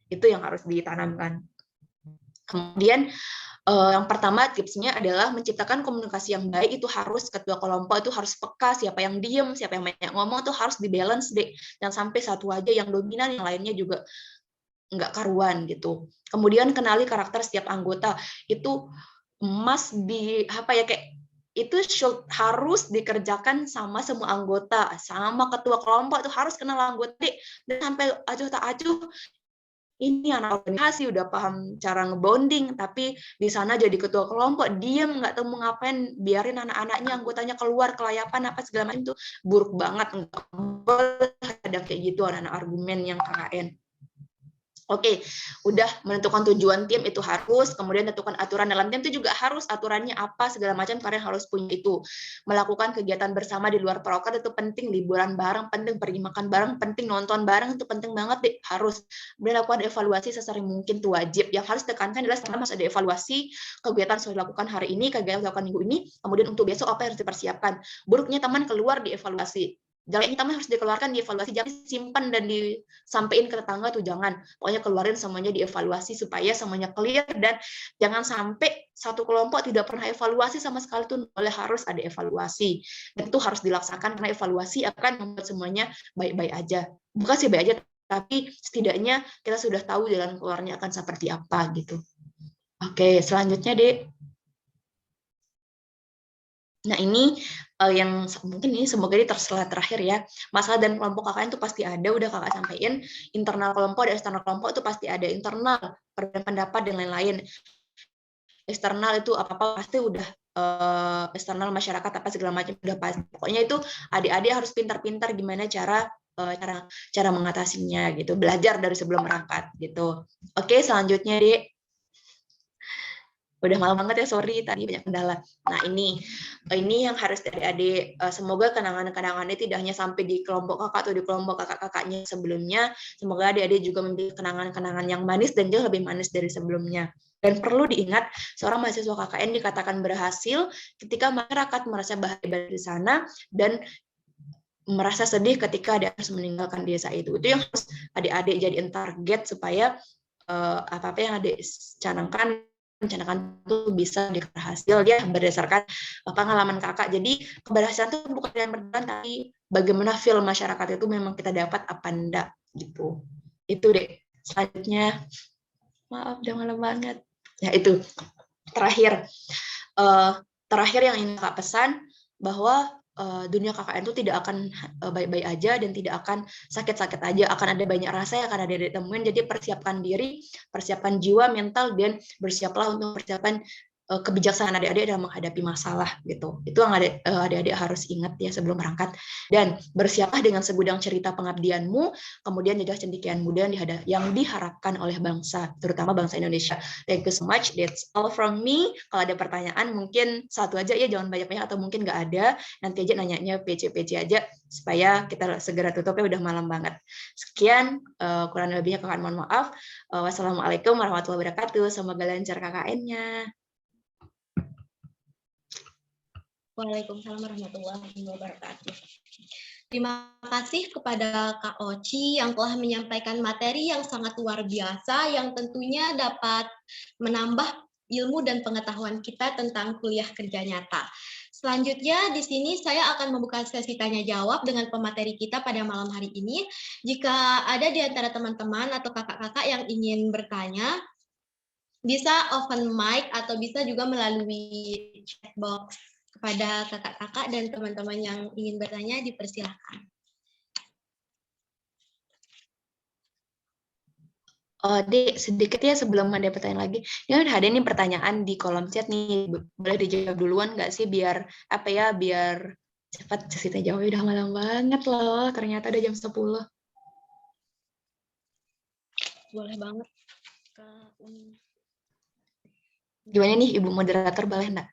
Itu yang harus ditanamkan. Kemudian yang pertama tipsnya adalah menciptakan komunikasi yang baik. Itu harus ketua kelompok itu harus peka, siapa yang diem, siapa yang banyak ngomong, itu harus dibalance deh. Jangan sampai satu aja yang dominan, yang lainnya juga nggak karuan gitu. Kemudian kenali karakter setiap anggota. Itu must be itu harus dikerjakan sama semua anggota, sama ketua kelompok itu harus kenal anggota deh. Dan sampai acuh tak acuh, ini anak organisasi udah paham cara ngebonding, tapi di sana jadi ketua kelompok diem nggak tahu mau ngapain, biarin anak-anaknya anggotanya keluar kelayapan apa segala macam, itu buruk banget. Nggak boleh ada kayak gitu anak-anak argumen yang KKN. Oke, udah menentukan tujuan tim itu harus, kemudian tentukan aturan dalam tim itu juga harus, aturannya apa segala macam kalian harus punya itu. Melakukan kegiatan bersama di luar proker itu penting, liburan bareng penting, pergi makan bareng penting, nonton bareng itu penting banget deh, harus. Kemudian lakukan evaluasi sesering mungkin itu wajib. Yang harus tekankan adalah selama ada evaluasi kegiatan sudah dilakukan hari ini, kegiatan dilakukan minggu ini, kemudian untuk besok apa yang harus dipersiapkan. Buruknya teman keluar dievaluasi. Jeleknya teman harus dikeluarkan, dievaluasi, jangan simpan dan disampaikan ke tetangga tuh jangan. Pokoknya keluarin semuanya, dievaluasi supaya semuanya clear, dan jangan sampai satu kelompok tidak pernah evaluasi sama sekali, tuh boleh, harus ada evaluasi. Dan itu harus dilaksanakan karena evaluasi akan membuat semuanya baik-baik aja. Bukan sih baik aja, tapi setidaknya kita sudah tahu jalan keluarnya akan seperti apa gitu. Oke, selanjutnya Dek. Nah ini yang mungkin ini semoga ini terselesai terakhir ya. Masalah dan kelompok KKN itu pasti ada, udah kakak sampaikan. Internal kelompok dan eksternal kelompok itu pasti ada. Internal, perbedaan pendapat dan lain-lain. Eksternal itu apa-apa pasti udah eksternal masyarakat apa segala macam udah pasti. Pokoknya itu adik-adik harus pintar-pintar gimana cara mengatasinya gitu. Belajar dari sebelum berangkat gitu. Oke, selanjutnya Dek. Udah malam banget ya, sorry tadi banyak kendala. Nah ini yang harus adik-adik, semoga kenangan-kenangannya tidak hanya sampai di kelompok kakak atau di kelompok kakak-kakaknya sebelumnya, semoga adik-adik juga memiliki kenangan-kenangan yang manis dan jauh lebih manis dari sebelumnya. Dan perlu diingat, seorang mahasiswa KKN dikatakan berhasil ketika masyarakat merasa bahagia di sana dan merasa sedih ketika dia harus meninggalkan desa itu. Itu yang harus adik-adik jadiin target supaya apa-apa yang adik canangkan itu bisa berhasil ya berdasarkan pengalaman kakak. Jadi keberhasilan itu bukan yang berjalan, tapi bagaimana feel masyarakat itu memang kita dapat apa enggak gitu. Itu deh. Selanjutnya, maaf udah malam banget. Ya itu terakhir yang ingin kakak pesan bahwa dunia KKN itu tidak akan baik-baik aja dan tidak akan sakit-sakit aja, akan ada banyak rasa yang akan ada ditemuin. Jadi persiapkan diri, persiapkan jiwa, mental, dan bersiaplah untuk persiapan kebijaksanaan adik-adik dalam menghadapi masalah gitu. Itu yang adik-adik harus ingat ya sebelum berangkat. Dan bersiaplah dengan segudang cerita pengabdianmu, kemudian jejak cendekiaanmu dan yang diharapkan oleh bangsa, terutama bangsa Indonesia. Thank you so much. That's all from me. Kalau ada pertanyaan mungkin satu aja ya, jangan banyak-banyak, atau mungkin nggak ada. Nanti aja nanyanya PC aja supaya kita segera tutupnya, udah malam banget. Sekian, kurang lebihnya kakak mohon maaf. Wassalamualaikum warahmatullahi wabarakatuh. Semoga lancar KKN-nya. Waalaikumsalam warahmatullahi wabarakatuh. Terima kasih kepada Kak Oci yang telah menyampaikan materi yang sangat luar biasa yang tentunya dapat menambah ilmu dan pengetahuan kita tentang kuliah kerja nyata. Selanjutnya di sini saya akan membuka sesi tanya jawab dengan pemateri kita pada malam hari ini. Jika ada di antara teman-teman atau kakak-kakak yang ingin bertanya, bisa open mic atau bisa juga melalui chat box. Kepada kakak-kakak dan teman-teman yang ingin bertanya, dipersilahkan. Dek, sedikit ya sebelum ada pertanyaan lagi. Ya udah ada nih pertanyaan di kolom chat nih. Boleh dijawab duluan nggak sih biar biar cepat cerita jawab. Udah malam banget loh. Ternyata udah jam 10. Boleh banget. Gimana nih Ibu moderator, boleh nggak?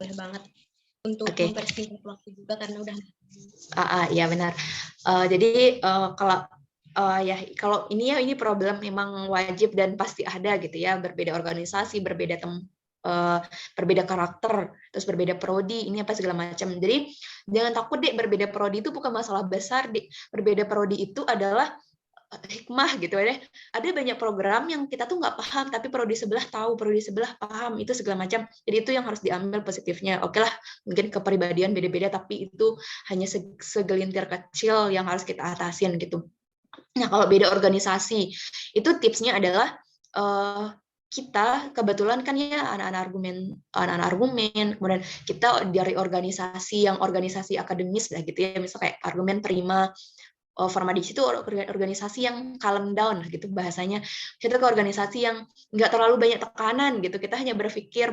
Boleh banget. Untuk mempersingkat waktu juga karena udah. Iya benar. Jadi kalau ini problem memang wajib dan pasti ada gitu ya, berbeda organisasi, berbeda berbeda karakter, terus berbeda prodi, ini apa segala macam. Jadi jangan takut deh, berbeda prodi itu bukan masalah besar deh. Berbeda prodi itu adalah hikmah gitu ya. Ada banyak program yang kita tuh nggak paham, tapi prodi sebelah tahu, prodi sebelah paham, itu segala macam. Jadi itu yang harus diambil positifnya. Oke lah, mungkin kepribadian beda-beda, tapi itu hanya segelintir kecil yang harus kita atasin gitu. Nah, kalau beda organisasi, itu tipsnya adalah kita kebetulan kan ya anak-anak argumen, kemudian kita dari organisasi akademis lah gitu ya, misalnya kayak argumen Prima, Formadis itu organisasi yang calm down gitu bahasanya. Kita ke organisasi yang nggak terlalu banyak tekanan gitu. Kita hanya berpikir.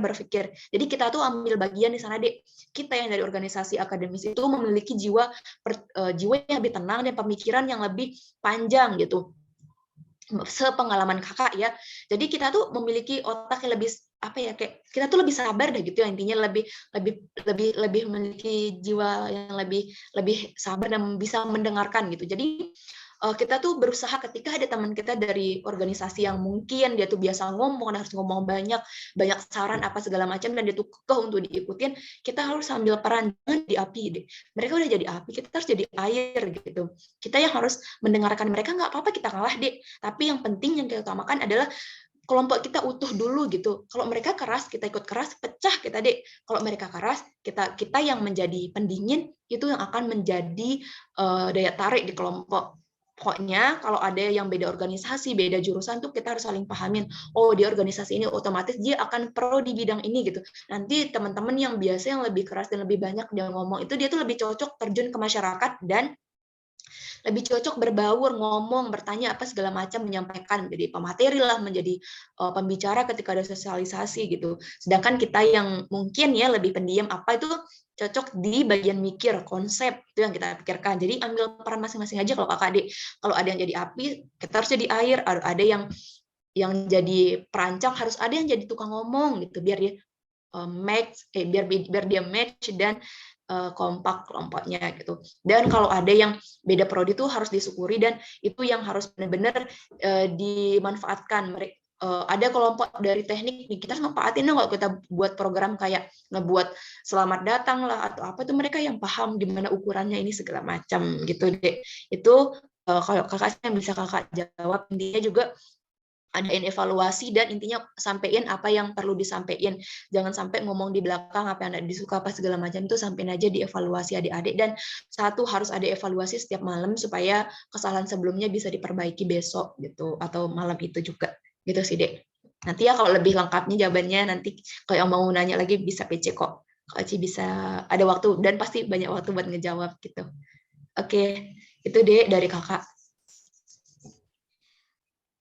Jadi kita tuh ambil bagian di sana deh. Kita yang dari organisasi akademis itu memiliki jiwa yang lebih tenang dan pemikiran yang lebih panjang gitu. Sepengalaman kakak ya. Jadi kita tuh memiliki otak yang lebih kayak kita tuh lebih sabar deh gitu ya, intinya lebih memiliki jiwa yang lebih sabar dan bisa mendengarkan gitu. Jadi kita tuh berusaha ketika ada teman kita dari organisasi yang mungkin dia tuh biasa ngomong, harus ngomong banyak saran apa segala macam dan dia tuh kekeh untuk diikutin, kita harus ambil peran, jangan jadi api deh. Mereka udah jadi api, kita harus jadi air gitu. Kita yang harus mendengarkan mereka, nggak apa-apa kita kalah deh, tapi yang penting yang kita utamakan adalah kelompok kita utuh dulu gitu. Kalau mereka keras, kita ikut keras, pecah kita deh. Kalau mereka keras, kita yang menjadi pendingin, itu yang akan menjadi daya tarik di kelompok. Pokoknya kalau ada yang beda organisasi, beda jurusan tuh kita harus saling pahamin. Oh, di organisasi ini otomatis dia akan pro di bidang ini gitu. Nanti teman-teman yang biasa yang lebih keras dan lebih banyak dia ngomong itu, dia tuh lebih cocok terjun ke masyarakat dan lebih cocok berbaur, ngomong, bertanya apa segala macam, menyampaikan, menjadi pemateri lah, menjadi pembicara ketika ada sosialisasi gitu. Sedangkan kita yang mungkin ya lebih pendiam, apa itu cocok di bagian mikir, konsep, itu yang kita pikirkan. Jadi ambil peran masing-masing aja kalau kakak adik. Kalau ada yang jadi api, kita harus jadi air. Ada yang yang jadi perancang, harus ada yang jadi tukang ngomong gitu biar dia biar dia match dan kompak kelompoknya gitu. Dan kalau ada yang beda prodi itu harus disyukuri dan itu yang harus benar-benar dimanfaatkan. Ada kelompok dari teknik nih, kita manfaatin dong kalau kita buat program kayak ngebuat selamat datang lah atau apa, itu mereka yang paham gimana ukurannya ini segala macam gitu deh. Itu kalau kakak yang bisa kakak jawab, intinya juga adain evaluasi dan intinya sampein apa yang perlu disampaikan. Jangan sampai ngomong di belakang apa yang disuka apa segala macam, itu sampein aja dievaluasi adik-adik. Dan satu, harus ada evaluasi setiap malam supaya kesalahan sebelumnya bisa diperbaiki besok gitu atau malam itu juga. Gitu sih, Dek. Nanti ya kalau lebih lengkapnya jawabannya nanti kalau yang mau nanya lagi bisa PC kok. Kak Aci bisa ada waktu dan pasti banyak waktu buat ngejawab gitu. Oke, itu Dek dari kakak.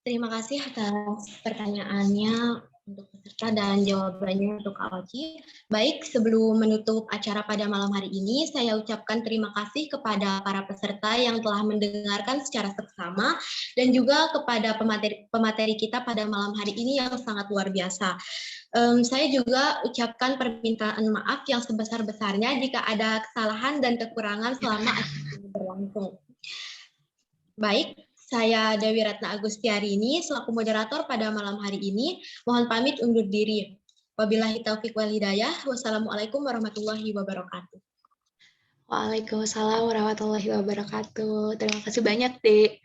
Terima kasih atas pertanyaannya untuk peserta dan jawabannya untuk Kak Oci. Baik, sebelum menutup acara pada malam hari ini, saya ucapkan terima kasih kepada para peserta yang telah mendengarkan secara seksama dan juga kepada pemateri kita pada malam hari ini yang sangat luar biasa. Saya juga ucapkan permintaan maaf yang sebesar-besarnya jika ada kesalahan dan kekurangan selama acara ini berlangsung. Baik, saya Dewi Ratna Agustiarini selaku moderator pada malam hari ini. Mohon pamit undur diri. Wabillahi taufiq wal hidayah. Wassalamualaikum warahmatullahi wabarakatuh. Waalaikumsalam warahmatullahi wabarakatuh. Terima kasih banyak, Dek.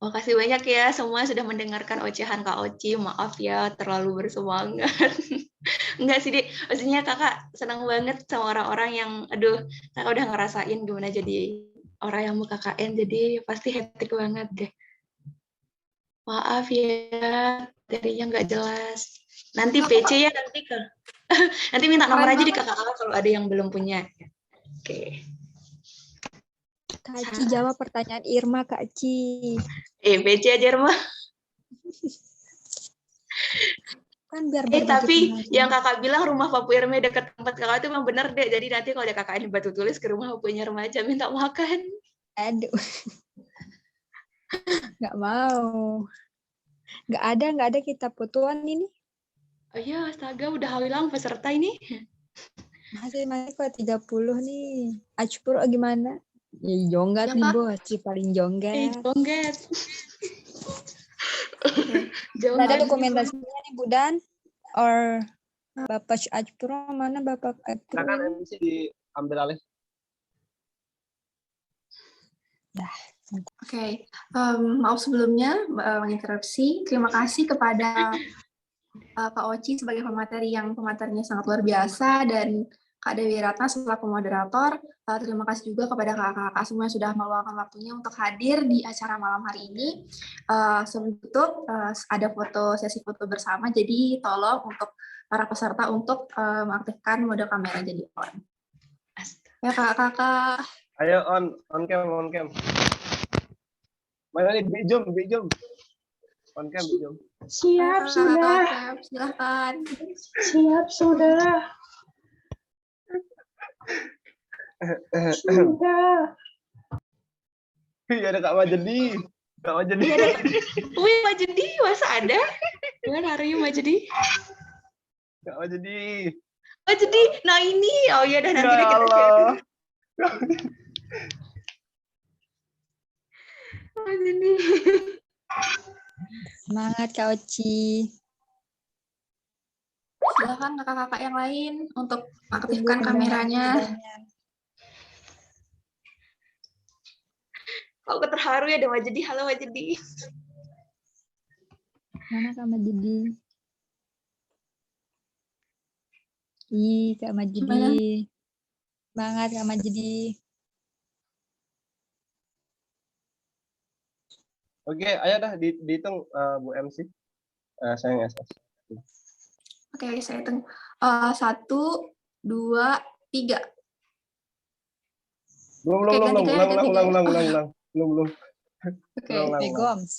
Makasih banyak ya semua sudah mendengarkan ocehan Kak Oci. Maaf ya terlalu bersemangat. Enggak sih, Dek. Maksudnya kakak senang banget sama orang-orang yang, aduh, kakak udah ngerasain gimana jadi orang yang mau KKN, jadi pasti hektik banget deh. Maaf ya, materinya nggak jelas. Nanti PC ya, nanti nanti minta nomor aja di kakak kalau ada yang belum punya. Oke. Kak Aci jawab pertanyaan Irma, Kak Aci. PC aja Irma. Kan biar tapi yang kakak bilang rumah Papu Irma dekat tempat kakak itu memang benar deh. Jadi nanti kalau ada kakak ini batu tulis ke rumah Papunya remaja minta makan. Aduh. Nggak mau. Nggak ada kita fotoan ini. Oh iya, astaga udah hilang peserta ini. Masih kok 30 nih. Ajpur gimana? Ya, jonggat nih bos, si paling jonggat. Jonggat. Ada dokumentasinya nih Budan, or Bapak Ajpur mana Bapak Ajpur? Silakan MC diambil alih. Oke, maaf sebelumnya menginterupsi. Terima kasih kepada Kak Oci sebagai pematerinya sangat luar biasa, dan Kak Dewi Ratna selaku moderator. Terima kasih juga kepada kakak-kakak semua yang sudah meluangkan waktunya untuk hadir di acara malam hari ini. Sebelum tutup, ada sesi foto bersama, jadi tolong untuk para peserta untuk mengaktifkan mode kamera jadi on. Ya kakak-kakak. Ayo on cam. Mana nih Bijum. On cam Bijum. Siap sudah. Silakan. Siap sudah. Sudah. Iya ada Kak Majedi. Wih, Majedi, masa ada? Gimana hari ini Majedi? Kak Majedi. Majedi, nah ini. Oh iya, dah nanti kita share. Majedi. Semangat Kak Oci. Silakan kakak-kakak yang lain untuk aktifkan kameranya. Aku terharu ya ada Majedi. Halo Majedi. Mana Kak Majedi? Ih, Kak Majedi. Semangat Kak Majedi. Oke, ayo dah dihitung Bu MC. Saya nge-SS. Oke, saya hitung. 1, 2, 3. Belum. Ulang. Oke, Belum. Goms.